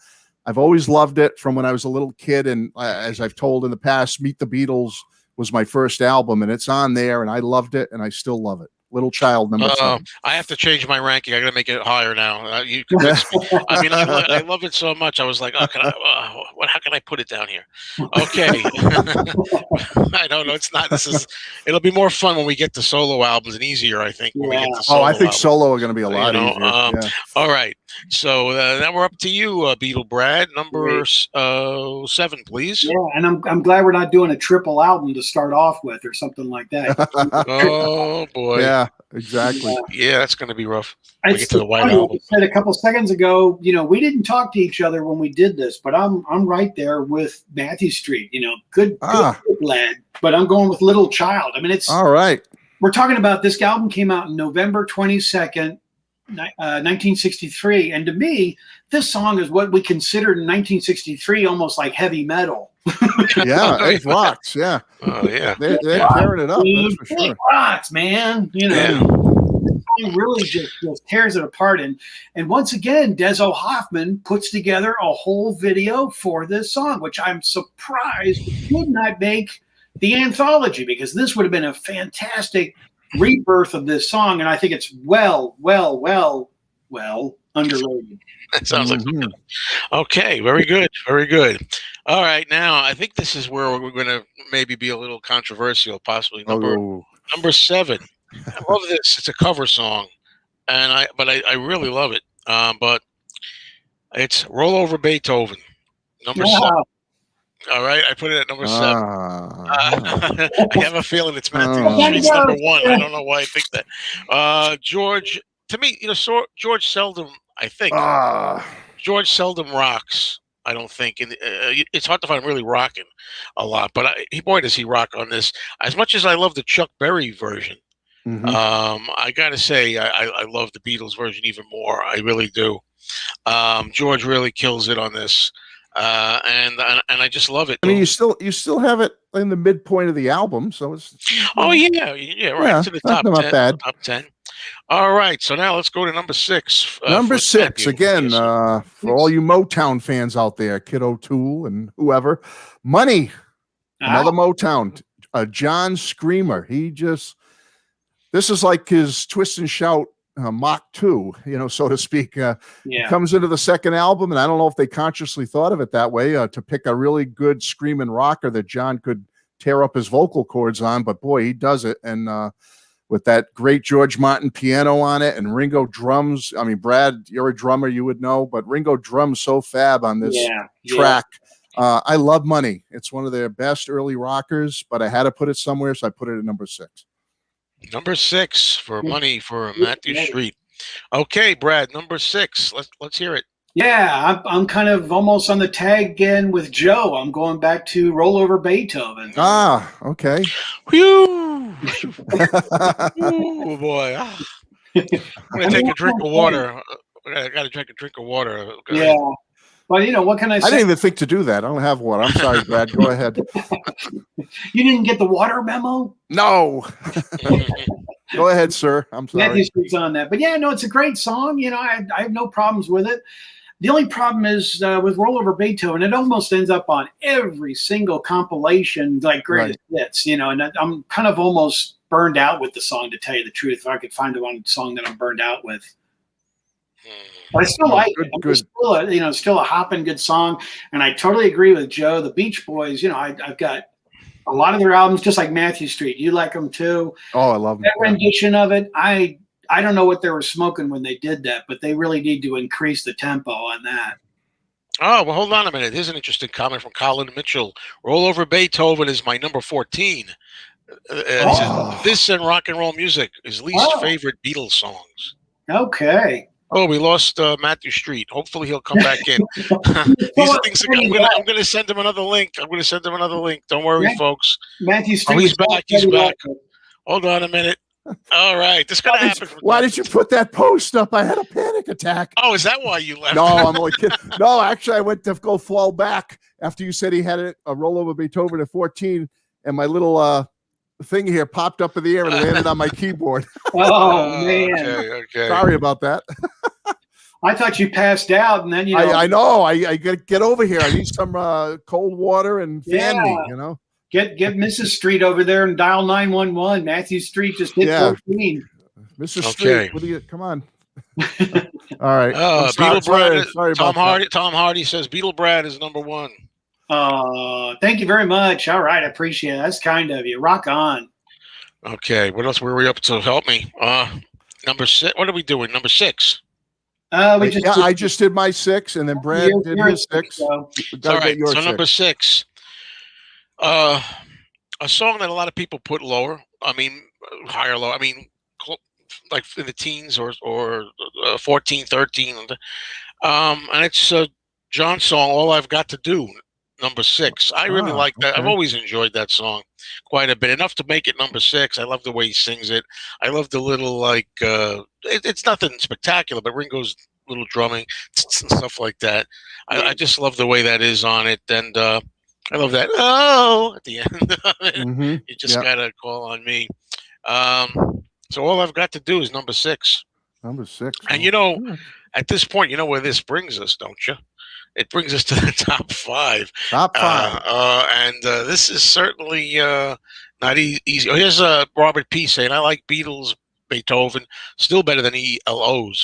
[SPEAKER 3] I've always loved it from when I was a little kid, and as I've told in the past, Meet the Beatles was my first album, and it's on there, and I loved it, and I still love it. Little Child, number 7.
[SPEAKER 1] I have to change my ranking. I got to make it higher now. You convinced me. I mean, I love it so much. I was like, oh, how can I put it down here? Okay. I don't know. It's not. It'll be more fun when we get to solo albums and easier, I think. When we get to solo
[SPEAKER 3] I think
[SPEAKER 1] albums.
[SPEAKER 3] solo are going to be a lot easier.
[SPEAKER 1] All right. So now we're up to you, Beatle Brad. Number 7, please.
[SPEAKER 2] Yeah, and I'm glad we're not doing a triple album to start off with or something like that.
[SPEAKER 1] Oh boy.
[SPEAKER 3] Yeah, exactly.
[SPEAKER 1] Yeah, that's going to be rough.
[SPEAKER 2] I
[SPEAKER 1] We get to the White Album.
[SPEAKER 2] said a couple seconds ago, you know, we didn't talk to each other when we did this, but I'm right there with Matthew Street. You know, good lad. But I'm going with Little Child. I mean, it's
[SPEAKER 3] all right.
[SPEAKER 2] We're talking about this album came out November 22nd, 1963, and to me, this song is what we considered in 1963 almost like heavy metal.
[SPEAKER 3] Yeah, it rocks. Yeah.
[SPEAKER 1] Oh yeah,
[SPEAKER 3] they're tearing it up. That's for sure.
[SPEAKER 2] It rocks, man. You know, it really just tears it apart. And once again, Deso Hoffman puts together a whole video for this song, which I'm surprised did not make the anthology, because this would have been a fantastic rebirth of this song, and I think it's well underrated.
[SPEAKER 1] That sounds like okay. Very good, very good. All right, now I think this is where we're going to maybe be a little controversial, possibly number 7. I love this. It's a cover song, and I really love it. But it's "Roll Over Beethoven," number 7. All right, I put it at number 7. I have a feeling it's Matthew Street's number 1. I don't know why I think that. George, to me, you know, George seldom, I think, George seldom rocks. I don't think, and it's hard to find him really rocking a lot. But boy, does he rock on this! As much as I love the Chuck Berry version, I gotta say I love the Beatles version even more. I really do. George really kills it on this. And I just love it.
[SPEAKER 3] I mean, you still have it in the midpoint of the album, so it's.
[SPEAKER 1] Oh yeah, right to the top 10.
[SPEAKER 3] Bad.
[SPEAKER 1] Top 10. All right, so now let's go to number 6.
[SPEAKER 3] Number 6 again, for all you Motown fans out there, Kid O'Toole and whoever, "Money," another Motown, John Screamer. This is like his Twist and Shout Mach 2, you know, so to speak. Comes into the second album, and I don't know if they consciously thought of it that way, to pick a really good screaming rocker that John could tear up his vocal cords on, but boy, he does it. And with that great George Martin piano on it and Ringo drums. I mean, Brad, you're a drummer, you would know, but Ringo drums so fab on this track. I love "Money." It's one of their best early rockers, but I had to put it somewhere, so I put it at number 6.
[SPEAKER 1] Number 6 for "Money" for Matthew Street. Okay, Brad, number 6. Let's hear it.
[SPEAKER 2] Yeah, I'm kind of almost on the tag again with Joe. I'm going back to Roll Over Beethoven.
[SPEAKER 3] Ah, okay.
[SPEAKER 1] Whew. Oh boy. I'm
[SPEAKER 2] I
[SPEAKER 1] gonna
[SPEAKER 2] mean,
[SPEAKER 1] take a
[SPEAKER 2] what
[SPEAKER 1] drink
[SPEAKER 2] can
[SPEAKER 1] of
[SPEAKER 2] I say?
[SPEAKER 1] water. I gotta drink a drink of water.
[SPEAKER 2] Yeah, but what can I
[SPEAKER 3] I
[SPEAKER 2] say?
[SPEAKER 3] didn't even think to do that. I don't have water. I'm sorry, Brad. Go ahead.
[SPEAKER 2] You didn't get the water memo?
[SPEAKER 3] No. Go ahead, sir. I'm
[SPEAKER 2] Matthew
[SPEAKER 3] sorry.
[SPEAKER 2] speaks on that. But yeah, no, it's a great song. I have no problems with it. The only problem is with Roll Over Beethoven, it almost ends up on every single compilation, like greatest
[SPEAKER 3] Right.
[SPEAKER 2] hits, and I'm kind of almost burned out with the song, to tell you the truth. If I could find the one song that I'm burned out with. But I still
[SPEAKER 3] Oh,
[SPEAKER 2] like it.
[SPEAKER 3] good,
[SPEAKER 2] I mean,
[SPEAKER 3] good.
[SPEAKER 2] it's still still a hopping good song. And I totally agree with Joe. The Beach Boys, I've got a lot of their albums, just like Matthew Street. You like them too.
[SPEAKER 3] Oh, I love them.
[SPEAKER 2] That rendition of it, I don't know what they were smoking when they did that, but they really need to increase the tempo on that.
[SPEAKER 1] Oh, well, hold on a minute. Here's an interesting comment from Colin Mitchell. Roll Over Beethoven is my number 14. He says,
[SPEAKER 3] Oh,
[SPEAKER 1] this and rock and roll music, his least
[SPEAKER 2] Oh,
[SPEAKER 1] favorite Beatles songs.
[SPEAKER 2] okay.
[SPEAKER 1] Oh, we lost Matthew Street. Hopefully he'll come back in. These
[SPEAKER 2] Well,
[SPEAKER 1] things, I'm gonna send him another link. I'm gonna send him another link. Don't worry, folks.
[SPEAKER 2] Matthew
[SPEAKER 1] Oh,
[SPEAKER 2] Street
[SPEAKER 1] he's
[SPEAKER 2] was
[SPEAKER 1] back. He's
[SPEAKER 2] already
[SPEAKER 1] back.
[SPEAKER 2] like
[SPEAKER 1] Hold on a minute. All right, this is gonna happen.
[SPEAKER 3] why did you put that post up? I had a panic attack.
[SPEAKER 1] Oh, is that why you left?
[SPEAKER 3] No, I'm only kidding. No, actually, I went to go fall back after you said he had a rollover Beethoven at 14, and my little thing here popped up in the air and landed on my keyboard.
[SPEAKER 2] Oh man.
[SPEAKER 1] Okay.
[SPEAKER 3] Sorry about that.
[SPEAKER 2] I thought you passed out, and then
[SPEAKER 3] I know. I got to get over here. I need some cold water and fan me.
[SPEAKER 2] Get Mrs. Street over there and dial 911. Matthew Street just hit 14.
[SPEAKER 3] Mrs. Street, what do you? Come on. All right.
[SPEAKER 1] Beetle Brad.
[SPEAKER 3] Sorry
[SPEAKER 1] Tom
[SPEAKER 3] about
[SPEAKER 1] Hardy.
[SPEAKER 3] that.
[SPEAKER 1] Tom Hardy says Beetle Brad is number 1.
[SPEAKER 2] Thank you very much. All right, I appreciate it. That's kind of you. Rock on.
[SPEAKER 1] Okay, what else were we up to? Help me. Number 6. What are we doing? Number 6.
[SPEAKER 3] I just did my 6, and then Brad did his 6.
[SPEAKER 2] So.
[SPEAKER 1] All right. So number 6. A song that a lot of people put lower. I mean, higher, low. I mean, like in the teens or 14, 13. And it's John's song, All I've Got to Do, number 6. I really like that.
[SPEAKER 3] Okay.
[SPEAKER 1] I've always enjoyed that song quite a bit. Enough to make it number 6. I love the way he sings it. I love the little, it's nothing spectacular, but Ringo's little drumming and stuff like that. I just love the way that is on it. And I love that. Oh, at the end of it.
[SPEAKER 3] Mm-hmm.
[SPEAKER 1] You just got to call on me. So All I've Got to Do is number 6.
[SPEAKER 3] Number 6.
[SPEAKER 1] And at this point, you know where this brings us, don't you? It brings us to the top 5.
[SPEAKER 3] Top 5.
[SPEAKER 1] And this is certainly not easy. Oh, here's Robert P. saying, I like Beatles, Beethoven, still better than ELOs.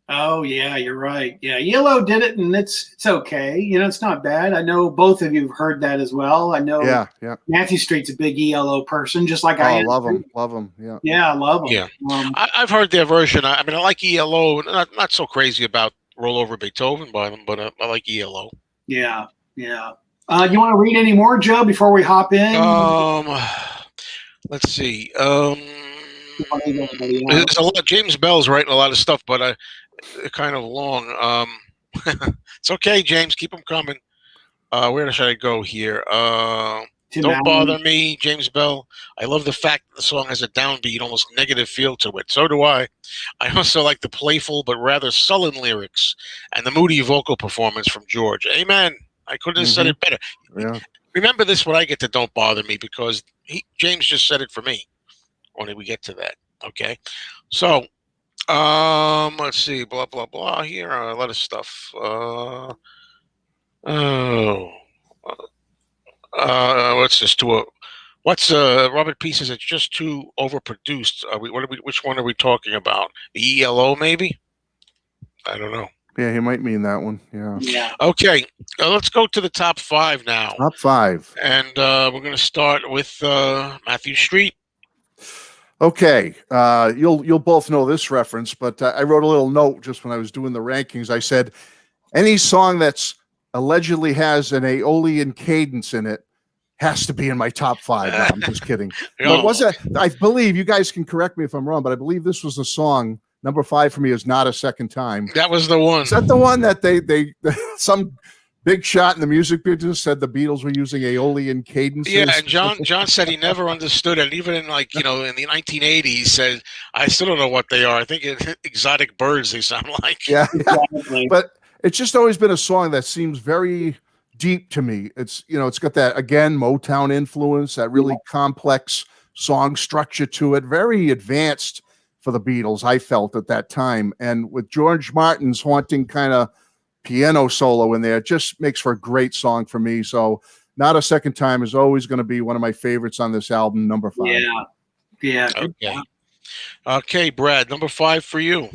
[SPEAKER 2] Oh yeah, you're right. Yeah, Yellow did it, and it's okay. It's not bad. I know both of you have heard that as well. I know.
[SPEAKER 3] Yeah.
[SPEAKER 2] Matthew Street's a big ELO person, just like I am.
[SPEAKER 3] Love him. Yeah.
[SPEAKER 2] Yeah, I love him.
[SPEAKER 1] Yeah, I've heard their version. I mean, I like ELO. Not so crazy about Roll Over Beethoven by them, but I like ELO.
[SPEAKER 2] Yeah. You want to read any more, Joe, before we hop in?
[SPEAKER 1] Let's see. There's a lot. James Bell's writing a lot of stuff, but they're kind of long. It's okay, James. Keep them coming. Where should I go here? Don't Bother Me, James Bell. I love the fact that the song has a downbeat, almost negative feel to it. So do I. I also like the playful but rather sullen lyrics and the moody vocal performance from George. Amen. I couldn't have said it better.
[SPEAKER 3] Yeah.
[SPEAKER 1] Remember this when I get to Don't Bother Me, because James just said it for me when we get to that. Okay. So, let's see. Blah, blah, blah. Here are a lot of stuff. What's this what's Robert P says it's just too overproduced. Which one are we talking about? The ELO maybe? I don't know.
[SPEAKER 3] Yeah, he might mean that one.
[SPEAKER 2] Yeah.
[SPEAKER 1] Okay, let's go to the top 5 now.
[SPEAKER 3] Top 5.
[SPEAKER 1] And we're going to start with Matthew Street.
[SPEAKER 3] Okay, you'll both know this reference, but I wrote a little note just when I was doing the rankings. I said, any song that's allegedly has an Aeolian cadence in it has to be in my top 5. No, I'm just kidding. But was it? I believe, you guys can correct me if I'm wrong, but I believe this was the song Number 5 for me is Not a Second Time.
[SPEAKER 1] That was the one.
[SPEAKER 3] Is that the one that they some big shot in the music business said the Beatles were using Aeolian cadences?
[SPEAKER 1] Yeah, and John said he never understood it. Even in in the 1980s, said I still don't know what they are. I think exotic birds they sound like.
[SPEAKER 3] Yeah, but it's just always been a song that seems very deep to me. It's it's got that again Motown influence, that really complex song structure to it, very advanced for the Beatles, I felt at that time. And with George Martin's haunting kind of piano solo in there, it just makes for a great song for me. So Not a Second Time is always going to be one of my favorites on this album, number 5.
[SPEAKER 2] Yeah.
[SPEAKER 1] Okay, Brad, number 5 for you.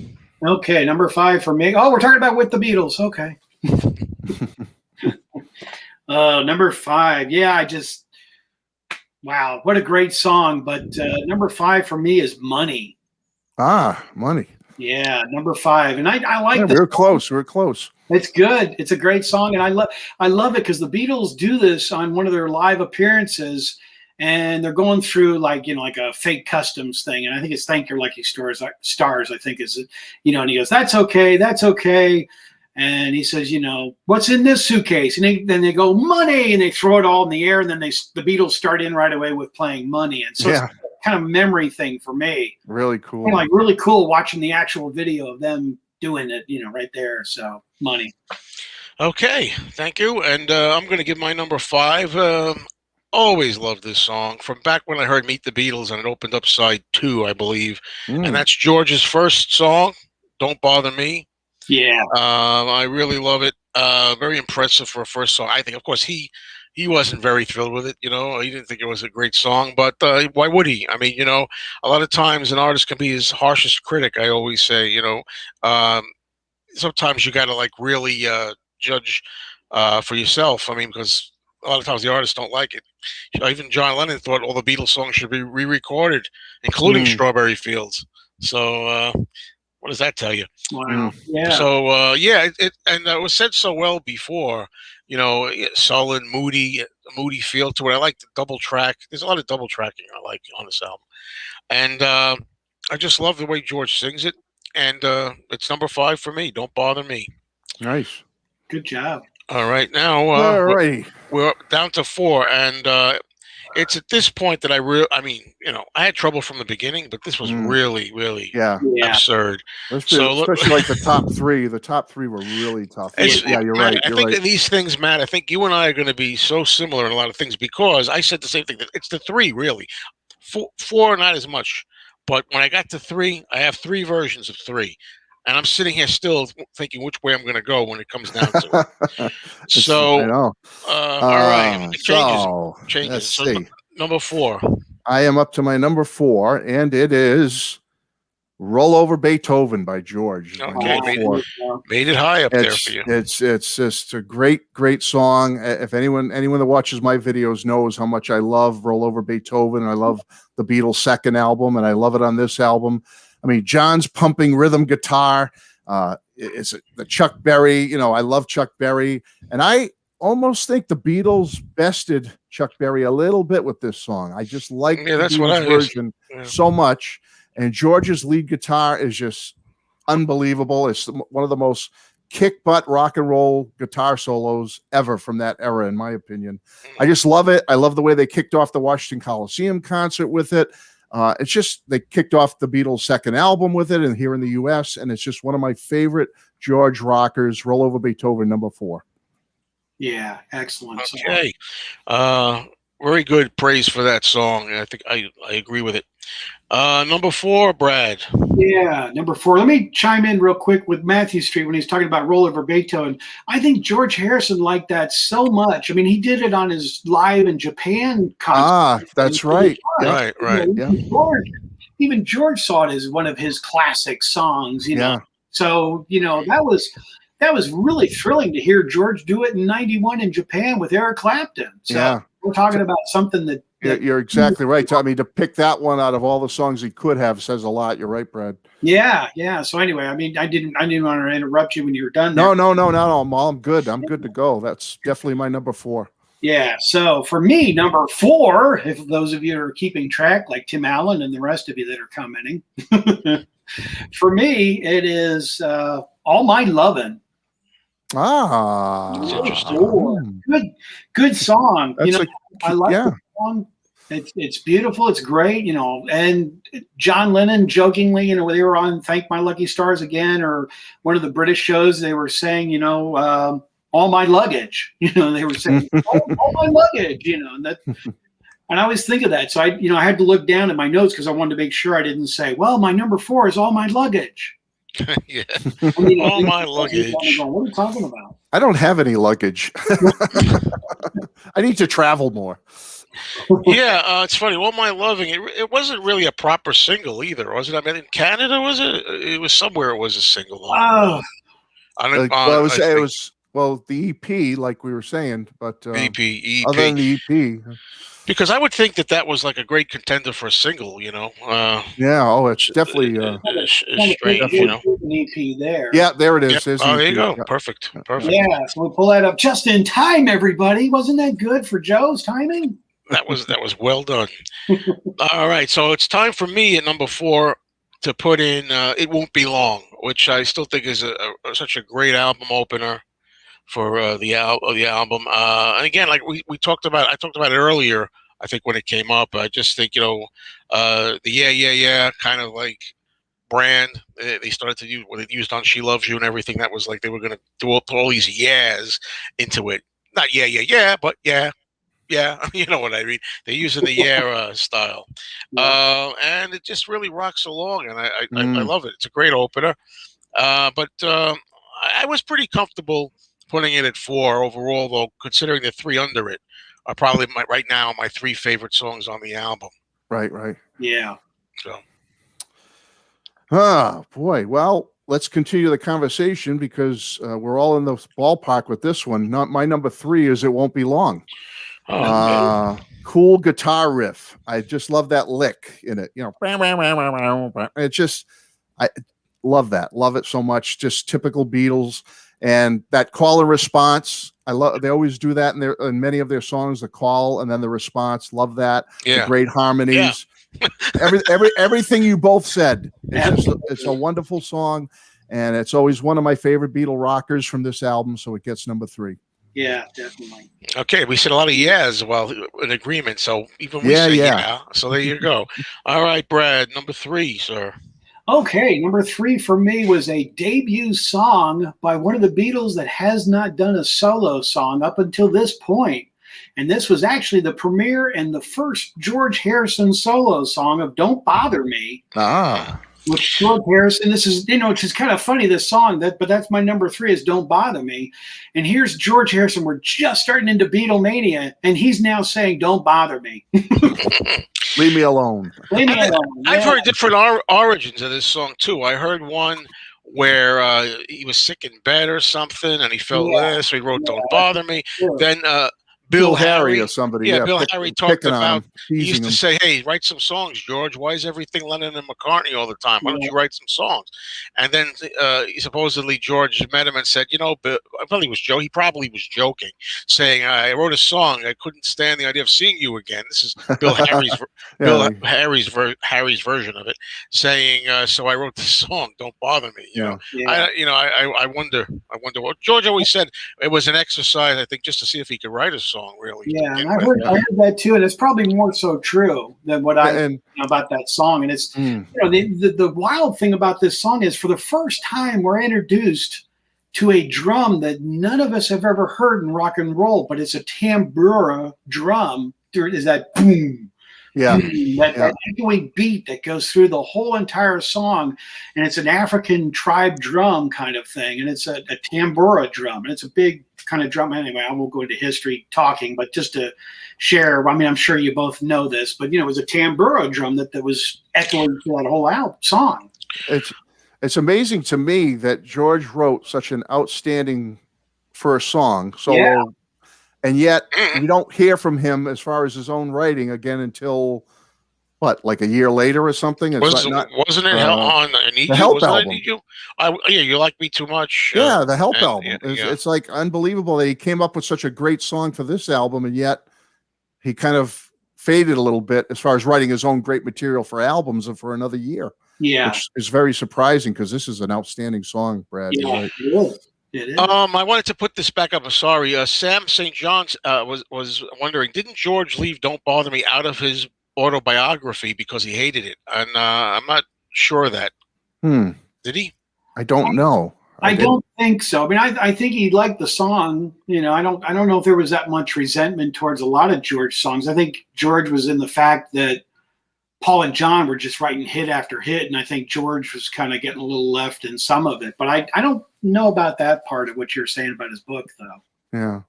[SPEAKER 2] Okay, number 5 for me. Oh, we're talking about With the Beatles. Okay. Number 5. Yeah, wow, what a great song. But number 5 for me is Money.
[SPEAKER 3] Money.
[SPEAKER 2] Yeah, number 5. And I like this.
[SPEAKER 3] We were close. We were close.
[SPEAKER 2] It's good. It's a great song. And I love it because the Beatles do this on one of their live appearances. And they're going through like a fake customs thing. And I think it's Thank Your Lucky Stars, I think is, and he goes, that's okay. That's okay. And he says, what's in this suitcase? And then they go, money. And they throw it all in the air. And then the Beatles start in right away with playing Money. And so it's kind of memory thing for me.
[SPEAKER 3] Really cool.
[SPEAKER 2] Like really cool watching the actual video of them doing it, right there. So Money.
[SPEAKER 1] Okay. Thank you. And I'm going to give my number 5. Always loved this song from back when I heard Meet the Beatles and it opened up side 2, I believe. And that's George's first song, Don't Bother Me.
[SPEAKER 2] Yeah.
[SPEAKER 1] I really love it. Very impressive for a first song. I think, of course, he wasn't very thrilled with it. He didn't think it was a great song, but why would he? I mean, a lot of times an artist can be his harshest critic. I always say, sometimes you got to like really judge for yourself. I mean, because a lot of times the artists don't like it. Even John Lennon thought all the Beatles songs should be re-recorded, including Strawberry Fields. So what does that tell you?
[SPEAKER 2] Wow. Yeah.
[SPEAKER 1] So it was said so well before. Sullen, moody feel to it. I like the double track. There's a lot of double tracking I like on this album, and I just love the way George sings it. And it's number 5 for me. Don't Bother Me.
[SPEAKER 3] Nice.
[SPEAKER 2] Good job.
[SPEAKER 1] All right, now we're down to 4, and it's at this point that I had trouble from the beginning, but this was really, really absurd.
[SPEAKER 3] Especially like the top 3. The top 3 were really tough. You're right.
[SPEAKER 1] I think that these things, Matt, I think you and I are going to be so similar in a lot of things because I said the same thing. It's the 3, really. 4, not as much. But when I got to 3, I have 3 versions of 3. And I'm sitting here still thinking which way I'm going to go when it comes down to it. So,
[SPEAKER 3] I know.
[SPEAKER 1] All right. Changes.
[SPEAKER 3] Let's
[SPEAKER 1] So,
[SPEAKER 3] see.
[SPEAKER 1] number 4.
[SPEAKER 3] I am up to my number 4, and it is Roll Over Beethoven by George.
[SPEAKER 1] Okay, made it high up there for you.
[SPEAKER 3] It's just a great song. If anyone that watches my videos knows how much I love Roll Over Beethoven, and I love the Beatles' second album, and I love it on this album. I mean, John's pumping rhythm guitar. It's the Chuck Berry. I love Chuck Berry, and I almost think the Beatles bested Chuck Berry a little bit with this song. I just like the Beatles version so much. And George's lead guitar is just unbelievable. It's one of the most kick-butt rock and roll guitar solos ever from that era, in my opinion. I just love it. I love the way they kicked off the Washington Coliseum concert with it. It's just they kicked off the Beatles' second album with it, and here in the U.S., and it's just one of my favorite George rockers. Roll Over Beethoven, number 4.
[SPEAKER 2] Yeah, excellent.
[SPEAKER 1] Okay, very good praise for that song. I think I agree with it. Number 4, Brad.
[SPEAKER 2] Yeah, number 4. Let me chime in real quick with Matthew Street when he's talking about Roll Over Beethoven. I think George Harrison liked that so much. I mean, he did it on his live in Japan concert.
[SPEAKER 3] That's right.
[SPEAKER 1] Right.
[SPEAKER 3] Yeah.
[SPEAKER 2] Even George saw it as one of his classic songs. So that was really thrilling to hear George do it in '91 in Japan with Eric Clapton. So we're talking about something that
[SPEAKER 3] you're exactly right. I mean, to pick that one out of all the songs he could have says a lot. You're right, Brad.
[SPEAKER 2] Yeah. So anyway, I mean, I didn't want to interrupt you when you were done there.
[SPEAKER 3] No, I'm good. I'm good to go. That's definitely my number 4.
[SPEAKER 2] Yeah. So for me, number 4, if those of you are keeping track, like Tim Allen and the rest of you that are commenting, For me, it is All My Lovin'.
[SPEAKER 1] It's interesting.
[SPEAKER 2] Good song.
[SPEAKER 3] That's
[SPEAKER 2] I like the song. It's beautiful. It's great, and John Lennon jokingly, when they were on Thank My Lucky Stars Again or one of the British shows, they were saying, all my luggage, they were saying, all my luggage, and that, and I always think of that. So I had to look down at my notes because I wanted to make sure I didn't say, well, my number 4 is all my luggage.
[SPEAKER 1] Yeah.
[SPEAKER 2] All
[SPEAKER 1] my luggage.
[SPEAKER 2] What are you talking about?
[SPEAKER 3] I don't have any luggage. I need to travel more.
[SPEAKER 1] Yeah, it's funny. All My Loving, it wasn't really a proper single either, was it? I mean, in Canada, was it? It was somewhere. It was a single.
[SPEAKER 2] Oh,
[SPEAKER 3] It was the EP, like we were saying, but
[SPEAKER 1] EP.
[SPEAKER 3] other than the EP,
[SPEAKER 1] because I would think that was like a great contender for a single.
[SPEAKER 3] it's definitely
[SPEAKER 1] it's strange.
[SPEAKER 2] An EP there.
[SPEAKER 3] Yeah, there it is.
[SPEAKER 1] Yep.
[SPEAKER 3] There's
[SPEAKER 1] Oh,
[SPEAKER 3] the
[SPEAKER 1] there you
[SPEAKER 3] EP.
[SPEAKER 1] go. Perfect.
[SPEAKER 2] Yeah, so we pull that up just in time, everybody. Wasn't that good for Joe's timing?
[SPEAKER 1] That was well done. All right, so it's time for me at number 4 to put in "It Won't Be Long," which I still think is such a great album opener for the album. And again, like we talked about, I talked about it earlier. I think when it came up, I just think the yeah kind of like brand they started to use what they used on "She Loves You" and everything. That was like they were going to do all these yeahs into it. Not yeah, but yeah. Yeah, you know what I mean. They're using the style, and it just really rocks along, and I love it. It's a great opener, but I was pretty comfortable putting it at 4 overall, though, considering the 3 under it are probably right now my 3 favorite songs on the album.
[SPEAKER 3] Right.
[SPEAKER 2] Yeah.
[SPEAKER 1] So,
[SPEAKER 3] boy. Well, let's continue the conversation because we're all in the ballpark with this one. Not my number 3 is "It Won't Be Long." Cool guitar riff. I just love that lick in it. It just, I love that. Love it so much. Just typical Beatles. And that call and response. They always do that in many of their songs, the call and then the response. Love that.
[SPEAKER 1] Yeah.
[SPEAKER 3] The great harmonies. Yeah. Everything you both said. It's a wonderful song. And it's always one of my favorite Beatle rockers from this album. So it gets number 3.
[SPEAKER 2] Yeah, definitely.
[SPEAKER 1] Okay, we said a lot of yes while in agreement, so even we say yeah. So there you go. All right, Brad, number 3, sir.
[SPEAKER 2] Okay, number 3 for me was a debut song by one of the Beatles that has not done a solo song up until this point. And this was actually the premiere and the first George Harrison solo song of "Don't Bother Me." With George Harrison. This is, which is kind of funny, this song, but that's my number 3 is "Don't Bother Me." And here's George Harrison. We're just starting into Beatlemania, and he's now saying, "Don't bother me."
[SPEAKER 3] Leave me alone.
[SPEAKER 2] Leave me alone.
[SPEAKER 1] I've heard different origins of this song, too. I heard one where he was sick in bed or something, and he felt this, so he wrote "Don't Bother Me." Sure. Then Bill Harry
[SPEAKER 3] or somebody.
[SPEAKER 1] Bill Harry talked about, he used to say, "Hey, write some songs, George. Why is everything Lennon and McCartney all the time? Why don't you write some songs?" And then supposedly George met him and said, Bill, I probably was Joe. He probably was joking, saying, "I wrote a song. I couldn't stand the idea of seeing you again." This is Bill Harry's Harry's version of it, saying, "So I wrote this song. Don't bother me." I wonder what George always said. It was an exercise, I think, just to see if he could write a song. Really,
[SPEAKER 2] yeah, and I heard that too, and it's probably more so true than what about that song. And it's the wild thing about this song is, for the first time, we're introduced to a drum that none of us have ever heard in rock and roll, but it's a tambura drum. Is that boom? That echoing beat that goes through the whole entire song, and it's an African tribe drum kind of thing, and it's a tambura drum, and it's a big kind of drum. Anyway, I won't go into history talking, but just to share, I mean, I'm sure you both know this, but it was a tambura drum that was echoing through that whole song.
[SPEAKER 3] It's amazing to me that George wrote such an outstanding first song solo. And yet we don't hear from him as far as his own writing again until like a year later or something.
[SPEAKER 1] Wasn't it on
[SPEAKER 3] the Help album?
[SPEAKER 1] You Like Me Too Much.
[SPEAKER 3] The Help album. It's like unbelievable that he came up with such a great song for this album, and yet he kind of faded a little bit as far as writing his own great material for albums and for another year.
[SPEAKER 2] Yeah.
[SPEAKER 3] which is very surprising because this is an outstanding song, Brad. You're
[SPEAKER 2] Yeah.
[SPEAKER 3] right.
[SPEAKER 2] It is. It is.
[SPEAKER 1] I wanted to put this back up. I'm sorry. Sam St. John's was wondering, didn't George leave "Don't Bother Me" out of his autobiography because he hated it? And I'm not sure of that. Did he?
[SPEAKER 3] I don't know.
[SPEAKER 2] I don't think so. I mean, I think he liked the song. You know, I don't know if there was that much resentment towards a lot of George songs. I think George was in the fact that Paul and John were just writing hit after hit, and I think George was kind of getting a little left in some of it. But I don't know about that part of what you're saying about his book, though.
[SPEAKER 3] Yeah.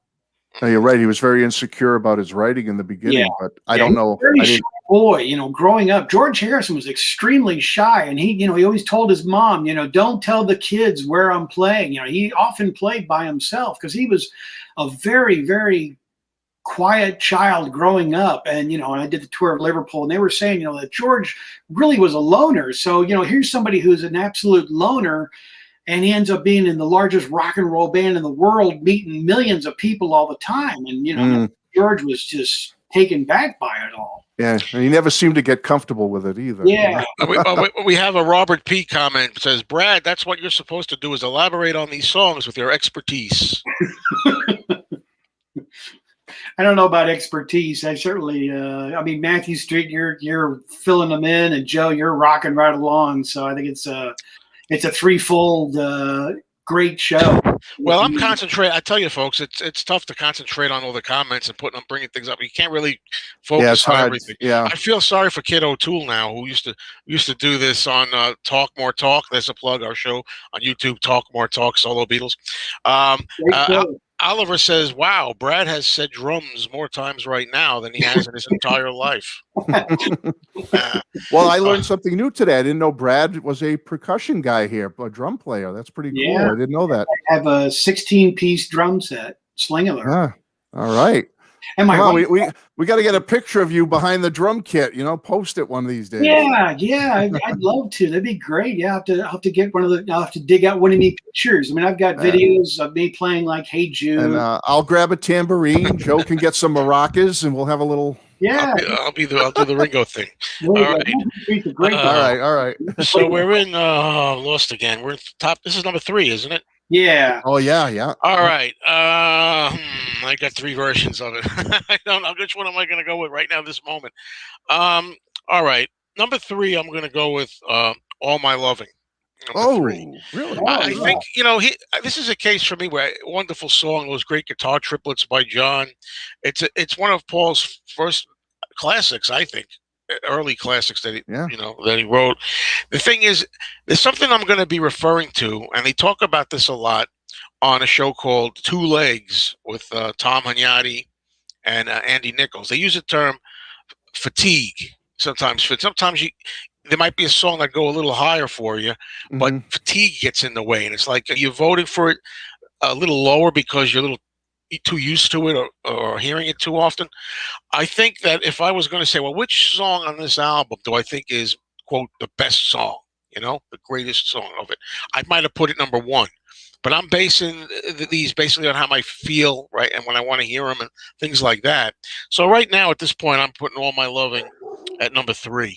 [SPEAKER 3] No, you're right. He was very insecure about his writing in the beginning, but I don't know.
[SPEAKER 2] Very shy boy, you know, growing up. George Harrison was extremely shy, and he always told his mom, don't tell the kids where I'm playing. He often played by himself because he was a very, very quiet child growing up. And and I did the tour of Liverpool, and they were saying that George really was a loner. So here's somebody who's an absolute loner, and he ends up being in the largest rock and roll band in the world, meeting millions of people all the time. And George was just taken back by it all.
[SPEAKER 3] Yeah, and he never seemed to get comfortable with it either.
[SPEAKER 2] Yeah.
[SPEAKER 1] We have a Robert P. comment that says, Brad, that's what you're supposed to do, is elaborate on these songs with your expertise.
[SPEAKER 2] I don't know about expertise. I certainly, Matthew Street, you're filling them in, and Joe, you're rocking right along. So I think it's a threefold great show.
[SPEAKER 1] Well, I'm concentrating. I tell you, folks, it's tough to concentrate on all the comments and bringing things up. You can't really focus on everything.
[SPEAKER 3] Yeah,
[SPEAKER 1] I feel sorry for Kid O'Toole now, who used to do this on Talk More Talk. There's a plug, our show on YouTube, Talk More Talk, Solo Beatles. Oliver says, wow, Brad has said drums more times right now than he has in his entire life.
[SPEAKER 3] Well, I learned something new today. I didn't know Brad was a percussion guy here, a drum player. That's pretty cool. I didn't know that.
[SPEAKER 2] I have a 16-piece drum set, Slingular.
[SPEAKER 3] Ah, all right.
[SPEAKER 2] And
[SPEAKER 3] we got to get a picture of you behind the drum kit. Post it one of these days.
[SPEAKER 2] Yeah, I'd love to. That'd be great. Yeah, I'll have to get I'll have to dig out one of these pictures. I mean, I've got videos of me playing like "Hey Jude."
[SPEAKER 3] And I'll grab a tambourine. Joe can get some maracas, and we'll have a little.
[SPEAKER 2] Yeah,
[SPEAKER 1] I'll do the Ringo thing. All right.
[SPEAKER 3] All right.
[SPEAKER 1] So we're in lost again. We're top. This is number 3, isn't it?
[SPEAKER 2] Yeah.
[SPEAKER 3] Oh yeah.
[SPEAKER 1] All right. I got 3 versions of it. I don't know which one am I going to go with right now, this moment. All right. Number 3, I'm going to go with "All My Loving." Number 3.
[SPEAKER 3] Really?
[SPEAKER 1] I think this is a case for me where wonderful song, those great guitar triplets by John. It's one of Paul's first classics, I think. Early classics that he wrote. The thing is, there's something I'm going to be referring to, and they talk about this a lot on a show called Two Legs with Tom Hunyadi and Andy Nichols. They use the term fatigue sometimes. Sometimes there might be a song that go a little higher for you, but fatigue gets in the way, and it's like you're voting for it a little lower because you're a little too used to it or hearing it too often. I think that if I was going to say, well, which song on this album do I think is, quote, the best song, the greatest song of it, I might have put it number 1. But I'm basing these basically on how I feel, right, and when I want to hear them and things like that. So right now, at this point, I'm putting "All My Loving" at number 3.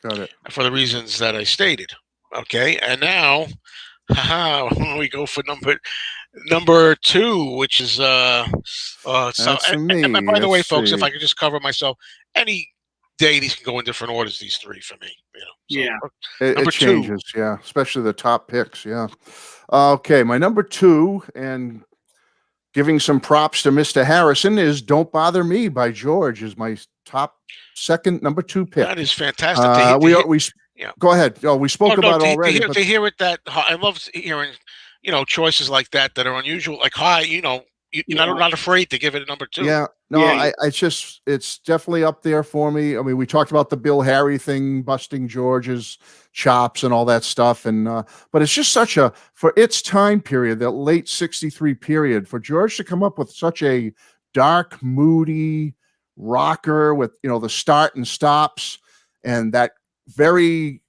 [SPEAKER 3] Got it.
[SPEAKER 1] For the reasons that I stated. Okay, and now we go for number 2, which is and by the way, folks, if I could just cover myself, any day these can go in different orders, these 3 for me.
[SPEAKER 3] It changes, 2. Yeah, especially the top picks. Yeah. Okay, my number 2, and giving some props to Mr. Harrison, is "Don't Bother Me" by George. Is my number 2 pick.
[SPEAKER 1] That is fantastic.
[SPEAKER 3] Go ahead. We spoke about it already.
[SPEAKER 1] To hear it that I love hearing, choices like that are unusual, like high. You're not afraid to give it a number 2.
[SPEAKER 3] Yeah. No, it's definitely up there for me. I mean, we talked about the Bill Harry thing, busting George's chops and all that stuff, and but it's just for its time period, that late '63 period, for George to come up with such a dark, moody rocker with the start and stops and that very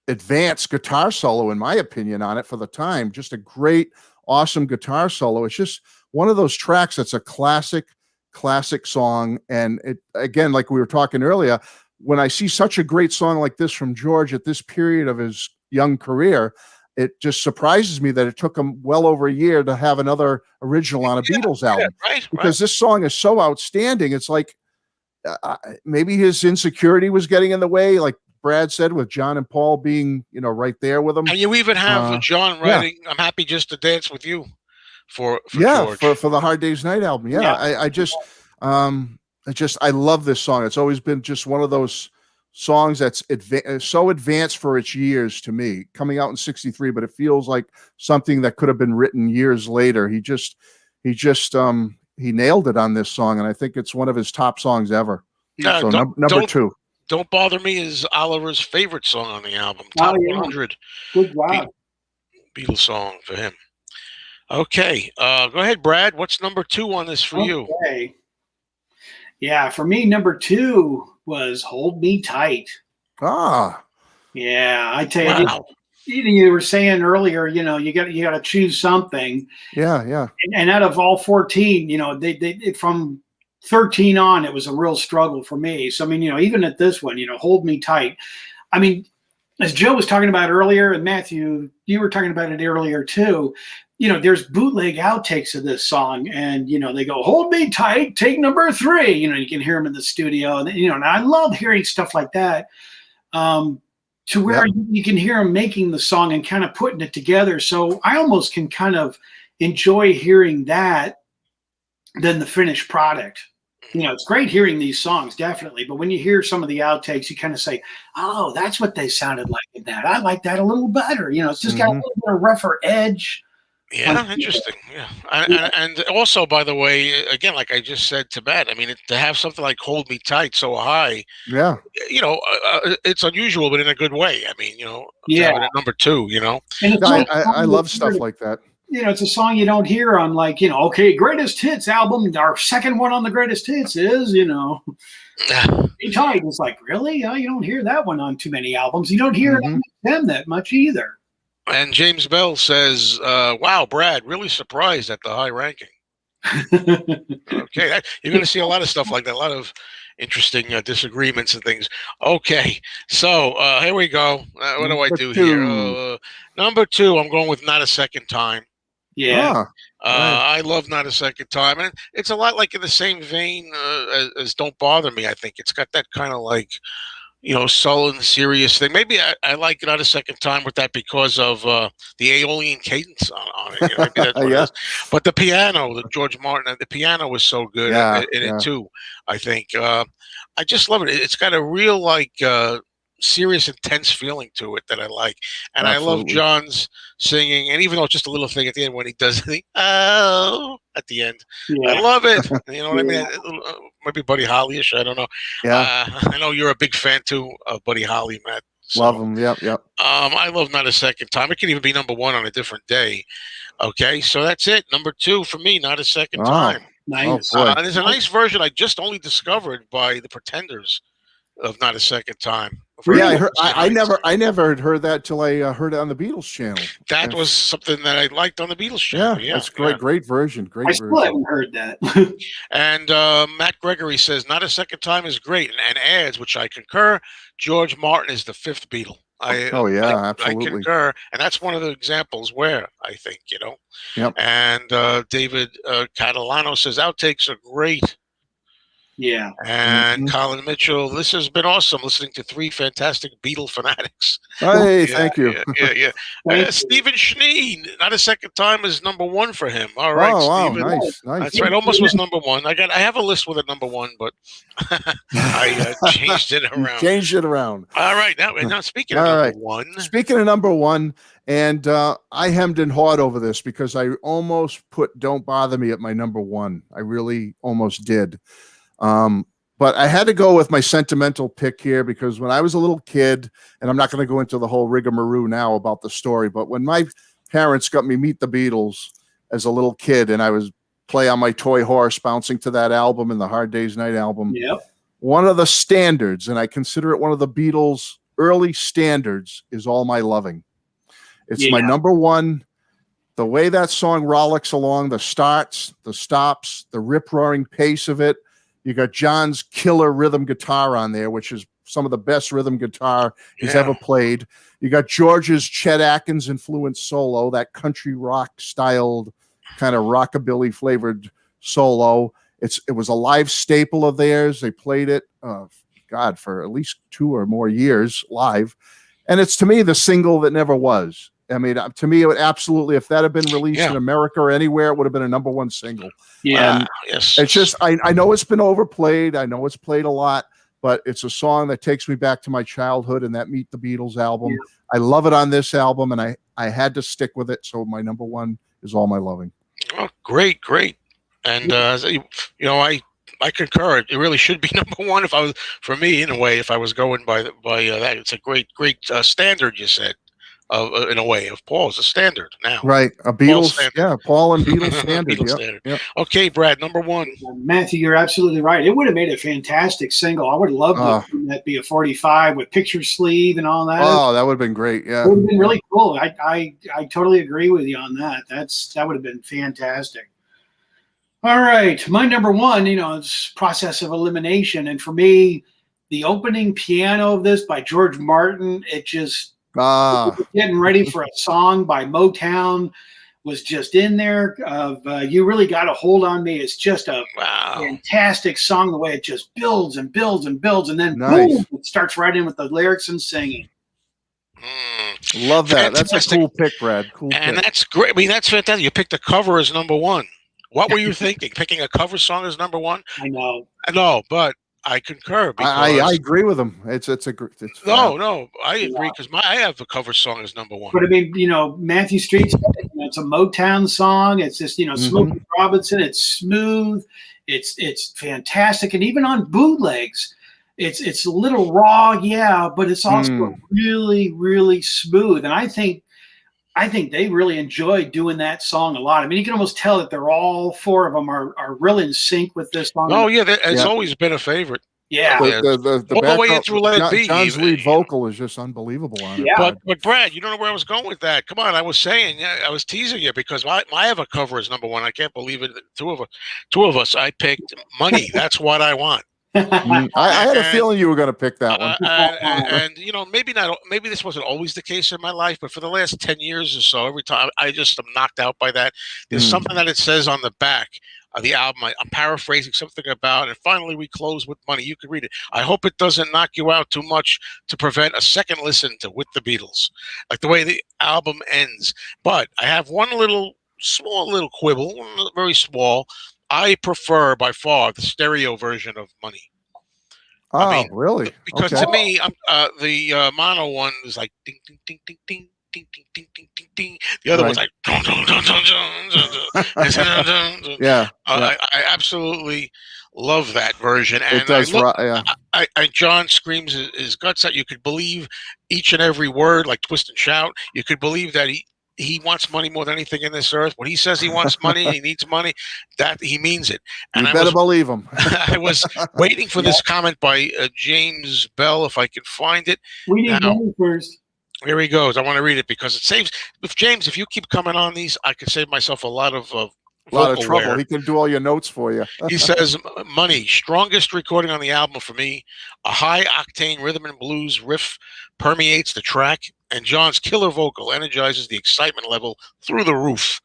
[SPEAKER 3] advanced guitar solo, in my opinion, on it for the time. Just a great, awesome guitar solo. It's just one of those tracks that's a classic song. And it, again, like we were talking earlier, when I see such a great song like this from George at this period of his young career, it just surprises me that it took him well over a year to have another original on a Beatles album. Because this song is so outstanding. It's like maybe his insecurity was getting in the way, like Brad said, with John and Paul being, right there with him.
[SPEAKER 1] And you even have John writing, I'm happy just to dance with you for
[SPEAKER 3] George.
[SPEAKER 1] for
[SPEAKER 3] the Hard Day's Night album. I love this song. It's always been just one of those songs that's so advanced for its years to me, coming out in 63, but it feels like something that could have been written years later. He nailed it on this song, and I think it's one of his top songs ever. So number 2.
[SPEAKER 1] Don't Bother Me is Oliver's favorite song on the album. Top 100
[SPEAKER 2] Good job.
[SPEAKER 1] Beatles song for him. Okay, go ahead, Brad. What's number 2 on this for you?
[SPEAKER 2] Yeah, for me, number 2 was Hold Me Tight. Yeah, I tell you, you were saying earlier, you got to choose something.
[SPEAKER 3] Yeah.
[SPEAKER 2] And out of all 14, they from 13 on, it was a real struggle for me. So, I mean, even at this one, Hold Me Tight. I mean, as Joe was talking about earlier, and Matthew, you were talking about it earlier too, there's bootleg outtakes of this song, and, they go, Hold Me Tight, take number 3. You can hear them in the studio. And, and I love hearing stuff like that, to where you can hear them making the song and kind of putting it together. So I almost can kind of enjoy hearing that than the finished product. It's great hearing these songs, definitely. But when you hear some of the outtakes, you kind of say, oh, that's what they sounded like in that. I like that a little better. It's just got a little bit of rougher edge.
[SPEAKER 1] Yeah, interesting. Yeah. And also, by the way, again, like I just said to Matt, I mean, to have something like Hold Me Tight so high, it's unusual, but in a good way. I mean, to have it at number 2,
[SPEAKER 2] And
[SPEAKER 3] I love stuff like that.
[SPEAKER 2] It's a song you don't hear on greatest hits album. Our second one on the greatest hits is, Be Tight. It's like, really? You don't hear that one on too many albums. You don't hear it on them that much either.
[SPEAKER 1] And James Bell says, wow, Brad, really surprised at the high ranking. Okay, you're going to see a lot of stuff like that, a lot of interesting disagreements and things. Okay, so here we go. What do I do here? Number 2, I'm going with Not a Second Time.
[SPEAKER 2] Yeah.
[SPEAKER 1] I love Not a Second Time. And it's a lot like in the same vein as Don't Bother Me, I think. It's got that kind of like, sullen, serious thing. Maybe I like Not a Second Time with that because of the Aeolian cadence on it. Maybe that's what it is. But the piano, the George Martin, the piano was so good in it too, I think. I just love it. It's got a real like serious, intense feeling to it that I like. And I love John's singing, and even though it's just a little thing at the end when he does the at the end. I love it. You know what I mean? Maybe Buddy Holly-ish, I don't know. I know you're a big fan too of Buddy Holly, Matt. So,
[SPEAKER 3] love him. Yep.
[SPEAKER 1] I love Not a Second Time. It can even be number 1 on a different day. Okay, so that's it. Number 2 for me, Not a Second Time.
[SPEAKER 2] Nice.
[SPEAKER 1] And there's a nice version I just only discovered by the Pretenders of Not a Second Time.
[SPEAKER 3] Yeah, I never had heard that till I heard it on the Beatles channel.
[SPEAKER 1] That was something that I liked on the Beatles channel. Yeah,
[SPEAKER 3] that's great. Great version.
[SPEAKER 2] I still haven't heard that.
[SPEAKER 1] And Matt Gregory says Not a Second Time is great, and adds, which I concur, George Martin is the 5th Beatle.
[SPEAKER 3] Absolutely.
[SPEAKER 1] I concur, and that's one of the examples where I think
[SPEAKER 3] Yep.
[SPEAKER 1] And David Catalano says outtakes are great.
[SPEAKER 2] Yeah.
[SPEAKER 1] And Colin Mitchell, this has been awesome listening to 3 fantastic Beatle fanatics.
[SPEAKER 3] Hey, thank you.
[SPEAKER 1] Yeah. Stephen Schnee, Not a Second Time is number 1 for him. All right, Stephen.
[SPEAKER 3] Nice.
[SPEAKER 1] That's right. Almost was number 1. I have a list with a number 1, but I changed it around. All right. Now speaking of number 1.
[SPEAKER 3] Speaking of number 1, and I hemmed and hawed over this because I almost put Don't Bother Me at my number 1. I really almost did. But I had to go with my sentimental pick here because when I was a little kid, and I'm not going to go into the whole rigmarole now about the story, but when my parents got me Meet the Beatles as a little kid and I was play on my toy horse bouncing to that album and the Hard Day's Night album, one of the standards, and I consider it one of the Beatles' early standards, is All My Loving. It's my number 1. The way that song rollicks along, the starts, the stops, the rip-roaring pace of it. You got John's killer rhythm guitar on there, which is some of the best rhythm guitar he's
[SPEAKER 1] Yeah.
[SPEAKER 3] ever played. You got George's Chet Atkins influenced solo, that country rock styled kind of rockabilly flavored solo. It was a live staple of theirs. They played it, God, for at least 2 or more years live. And it's, to me, the single that never was. I mean, to me, it would absolutely, if that had been released in America or anywhere, it would have been a #1 single.
[SPEAKER 2] Yeah.
[SPEAKER 3] And
[SPEAKER 1] Yes.
[SPEAKER 3] it's just, I know it's been overplayed. I know it's played a lot, but it's a song that takes me back to my childhood and that Meet the Beatles album.
[SPEAKER 2] Yeah.
[SPEAKER 3] I love it on this album, and I had to stick with it. So my #1 is All My Loving.
[SPEAKER 1] Oh, great. And I concur. It really should be #1 if I was, for me, in a way, if I was going by that. It's a great standard, you said, in a way, of Paul's a standard now.
[SPEAKER 3] Right, a Beatles, Paul and Beatles standard.
[SPEAKER 1] Beatles standard. Yep. Okay, Brad, #1.
[SPEAKER 2] Matthew, you're absolutely right. It would have made a fantastic single. I would love to have that be a 45 with picture sleeve and all that.
[SPEAKER 3] Oh, that would have been great. Yeah,
[SPEAKER 2] it would have been really cool. I totally agree with you on that. That would have been fantastic. All right, my #1, it's process of elimination, and for me, the opening piano of this by George Martin, it just getting ready for a song by Motown was just in there. You really got a hold on me. It's just a fantastic song. The way it just builds and builds and builds, and then boom, it starts right in with the lyrics and singing.
[SPEAKER 3] Love that.
[SPEAKER 1] Fantastic.
[SPEAKER 3] That's a cool pick, Brad. Cool
[SPEAKER 1] and
[SPEAKER 3] pick.
[SPEAKER 1] That's great. I mean, that's fantastic. You picked a cover as #1. What were you thinking? Picking a cover song as #1?
[SPEAKER 2] I
[SPEAKER 1] know, but I concur. Because
[SPEAKER 3] I agree with him. It's
[SPEAKER 1] no, I agree because I have a cover song as #1.
[SPEAKER 2] But I mean, Matthew Street's it's a Motown song. It's just Smokey Robinson. It's smooth. It's fantastic, and even on bootlegs, it's a little raw, but it's also really, really smooth. And I think they really enjoyed doing that song a lot. I mean, you can almost tell that they're all 4 of them are real in sync with this song.
[SPEAKER 1] Oh yeah, it's always been a favorite.
[SPEAKER 2] Yeah,
[SPEAKER 3] the
[SPEAKER 1] all the way in through Let It Be.
[SPEAKER 3] John's lead vocal is just unbelievable on it.
[SPEAKER 2] Yeah.
[SPEAKER 1] But Brad, you don't know where I was going with that. Come on, I was saying, I was teasing you because I have a cover as #1. I can't believe it. Two of us. I picked Money. That's what I want.
[SPEAKER 3] I had a feeling you were going to pick that one.
[SPEAKER 1] And maybe this wasn't always the case in my life, but for the last 10 years or so, every time I just am knocked out by that. There's something that it says on the back of the album. I'm paraphrasing something about, and finally we close with Money. You can read it. I hope it doesn't knock you out too much to prevent a second listen to With the Beatles, like the way the album ends. But I have one small little quibble, very small. I prefer by far the stereo version of Money.
[SPEAKER 3] Really?
[SPEAKER 1] Because to me, the mono one is like ding ding ding ding ding ding ding ding ding ding ding. The other one's like dun, dun, dun, dun, dun, dun, dun, dun.
[SPEAKER 3] Yeah.
[SPEAKER 1] I absolutely love that version. And
[SPEAKER 3] it does.
[SPEAKER 1] John screams his guts out. You could believe each and every word, like Twist and Shout. You could believe that he wants money more than anything in this earth. When he says he wants money, he needs money, that he means it. And
[SPEAKER 3] you better believe him.
[SPEAKER 1] I was waiting for this comment by James Bell, if I can find it.
[SPEAKER 2] We need money first.
[SPEAKER 1] Here he goes. I want to read it because it saves. If you keep coming on these, I could save myself a lot of
[SPEAKER 3] trouble. Wear. He can do all your notes for you.
[SPEAKER 1] He says, Money, strongest recording on the album for me. A high octane rhythm and blues riff permeates the track, and John's killer vocal energizes the excitement level through the roof.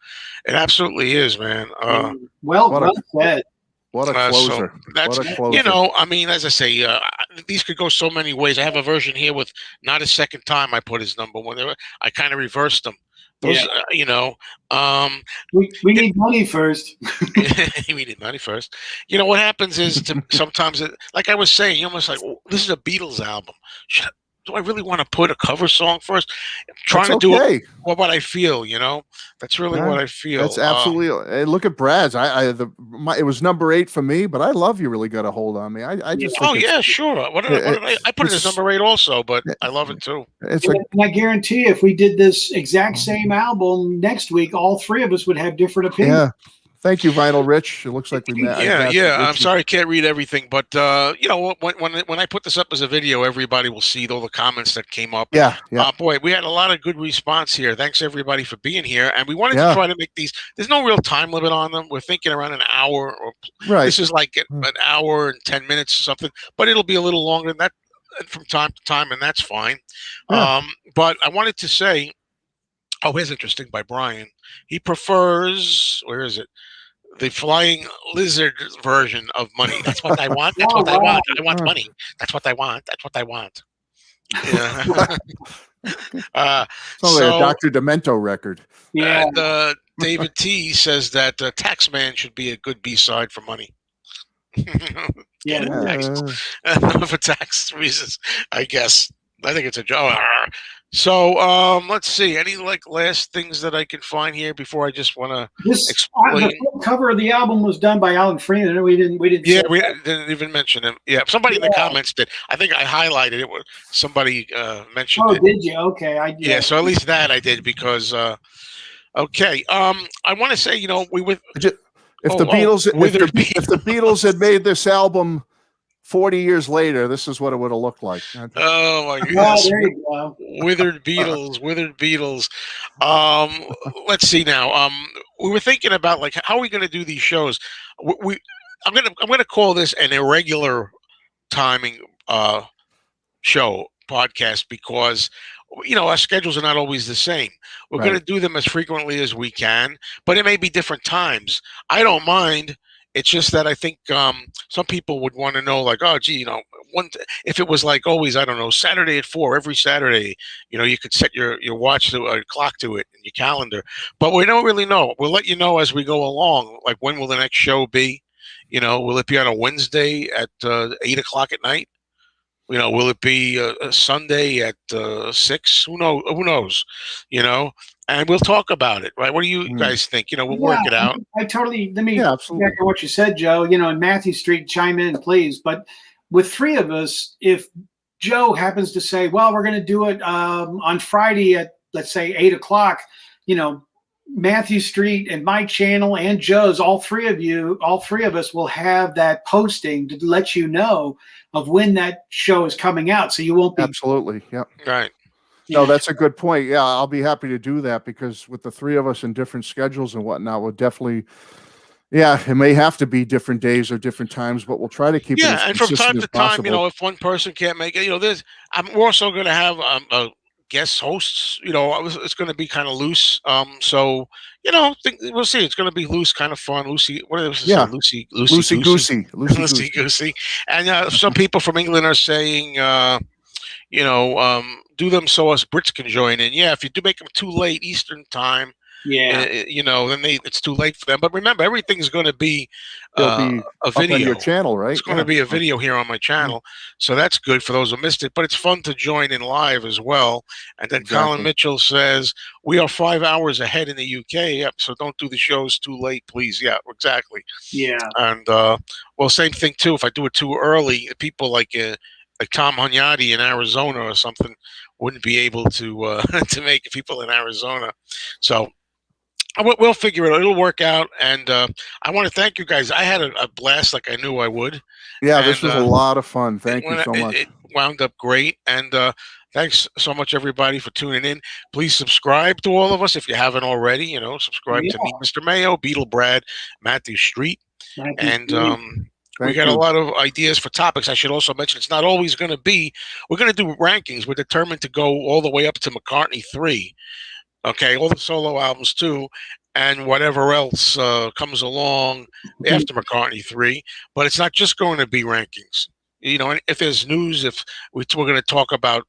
[SPEAKER 1] It absolutely is, man.
[SPEAKER 2] Well said.
[SPEAKER 3] What a closer.
[SPEAKER 1] What a closer. I mean, as I say, these could go so many ways. I have a version here with not a second time I put his #1. I kind of reversed them. Those,
[SPEAKER 2] we need money first.
[SPEAKER 1] We need money first. What happens is sometimes, like I was saying, you're almost like, this is a Beatles album. Do I really want to put a cover song first? I'm trying to do it what I feel, That's really what I feel.
[SPEAKER 3] That's absolutely. Look at Brad's. It was #8 for me, but I love You Really Got a Hold on Me. I just.
[SPEAKER 1] Oh yeah, sure. I put it as #8 also, but I love it too.
[SPEAKER 2] And I guarantee you, if we did this exact same album next week, all 3 of us would have different opinions.
[SPEAKER 3] Yeah. Thank you, Vinyl Rich. It looks like we met.
[SPEAKER 1] Yeah. I'm sorry I can't read everything, but when I put this up as a video, everybody will see all the comments that came up.
[SPEAKER 3] Yeah.
[SPEAKER 1] Boy, we had a lot of good response here. Thanks everybody for being here, and we wanted to try to make these. There's no real time limit on them. We're thinking around an hour, or this is like an hour and 10 minutes or something, but it'll be a little longer than that. from time to time, and that's fine.
[SPEAKER 3] Yeah.
[SPEAKER 1] But I wanted to say, oh, here's interesting by Brian. He prefers, where is it? The flying lizard version of money. That's what I want. That's what I want. I want money. That's what I want. That's what I want. Yeah.
[SPEAKER 3] It's only a Dr. Demento record.
[SPEAKER 2] Yeah.
[SPEAKER 1] And David T says that Taxman should be a good B-side for money. For tax reasons, I guess. I think it's a joke. So let's see. Any last things that I can find here before I just want to explain?
[SPEAKER 2] The full cover of the album was done by Alan Freeman. We didn't.
[SPEAKER 1] Yeah, we didn't even mention him. Yeah, somebody in the comments did. I think I highlighted it. Somebody mentioned it.
[SPEAKER 2] Oh, did you? Okay,
[SPEAKER 1] Yeah, so at least that I did because. Okay. I want to say, we would.
[SPEAKER 3] If the Beatles had made this album 40 years later, this is what it would have looked like.
[SPEAKER 1] Oh my goodness!
[SPEAKER 2] There you go.
[SPEAKER 1] Withered Beatles. Let's see now. We were thinking about how are we going to do these shows? I'm gonna call this an irregular timing show podcast because our schedules are not always the same. We're going to do them as frequently as we can, but it may be different times. I don't mind. It's just that I think some people would want to know, oh, gee, if it was always, I don't know, Saturday at 4 every Saturday, you could set your watch to clock to it in your calendar. But we don't really know. We'll let you know as we go along. When will the next show be? Will it be on a Wednesday at 8 o'clock at night? Will it be a Sunday at 6? Who knows? And we'll talk about it, right? What do you guys think? We'll work it out.
[SPEAKER 2] Let me absolutely back on what you said, Joe. And Matthew Street, chime in, please. But with 3 of us, if Joe happens to say, well, we're going to do it on Friday at, let's say, 8 o'clock, Matthew Street and my channel and Joe's, all three of us will have that posting to let you know of when that show is coming out. So you won't be.
[SPEAKER 3] Absolutely. Yeah.
[SPEAKER 1] Right.
[SPEAKER 3] No, that's a good point. Yeah, I'll be happy to do that because with the 3 of us in different schedules and whatnot, we'll definitely, it may have to be different days or different times, but we'll try to keep it as
[SPEAKER 1] and from time to time,
[SPEAKER 3] possible.
[SPEAKER 1] If one person can't make it, we're also going to have guest hosts. It's going to be kind of loose. So we'll see. It's going to be loose, kind of fun. Loosey goosey. And some people from England are saying, do them so us Brits can join in. Yeah, if you do make them too late Eastern time, then it's too late for them. But remember, everything's going to be a video
[SPEAKER 3] on your channel, right?
[SPEAKER 1] It's going to be a video here on my channel, so that's good for those who missed it. But it's fun to join in live as well. And then Colin Mitchell says we are 5 hours ahead in the UK. Yep. So don't do the shows too late, please. Yeah, exactly.
[SPEAKER 2] Yeah.
[SPEAKER 1] And same thing too. If I do it too early, people like Tom Hunyadi in Arizona or something wouldn't be able to to make people in Arizona. So we'll figure it out. It'll work out. And I want to thank you guys. I had a blast like I knew I would.
[SPEAKER 3] Yeah, this was a lot of fun. Thank you so much.
[SPEAKER 1] It wound up great. And thanks so much, everybody, for tuning in. Please subscribe to all of us if you haven't already. Subscribe to me, Mr. Mayo, Beetle Brad, Matthew Street. We got a lot of ideas for topics. I should also mention it's not always going to be. We're going to do rankings. We're determined to go all the way up to McCartney 3. Okay, all the solo albums too, and whatever else comes along after McCartney 3. But it's not just going to be rankings. If there's news, if we're going to talk about,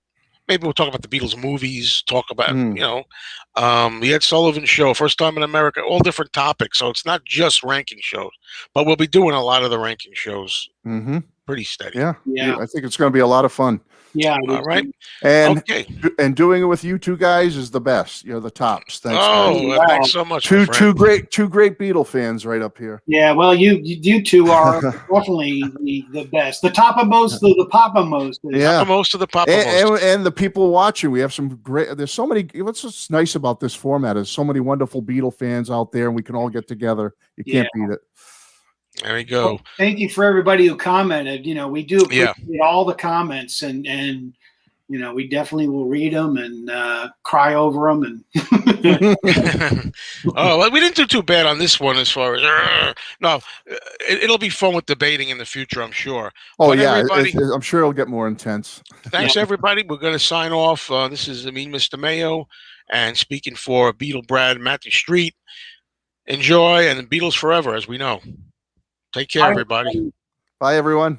[SPEAKER 1] maybe we'll talk about the Beatles movies, talk about, the Ed Sullivan Show, First Time in America, all different topics. So it's not just ranking shows, but we'll be doing a lot of the ranking shows pretty steady.
[SPEAKER 3] Yeah. I think it's going to be a lot of fun.
[SPEAKER 2] Yeah.
[SPEAKER 1] All right.
[SPEAKER 3] And doing it with you 2 guys is the best. You're the tops. Thanks.
[SPEAKER 1] Thanks so much.
[SPEAKER 3] Two great Beatle fans right up here.
[SPEAKER 2] Yeah. Well, you 2 are definitely the best. The top of most, the papa most.
[SPEAKER 3] Yeah.
[SPEAKER 1] Most of the papa most.
[SPEAKER 3] And the people watching. We have some great. There's so many. What's nice about this format is so many wonderful Beatle fans out there, and we can all get together. You can't beat it.
[SPEAKER 1] There we go.
[SPEAKER 2] Well, thank you for everybody who commented. We do appreciate all the comments, and we definitely will read them and cry over them. And
[SPEAKER 1] Oh, well, we didn't do too bad on this one as far as no. It'll be fun with debating in the future, I'm sure.
[SPEAKER 3] Oh
[SPEAKER 1] But
[SPEAKER 3] yeah,
[SPEAKER 1] everybody,
[SPEAKER 3] I'm sure it'll get more intense.
[SPEAKER 1] thanks everybody. We're going to sign off. This is Mr. Mayo, and speaking for Beatle Brad, Matthew Street. Enjoy, and the Beatles forever, as we know. Take care, everybody.
[SPEAKER 3] Bye, everyone.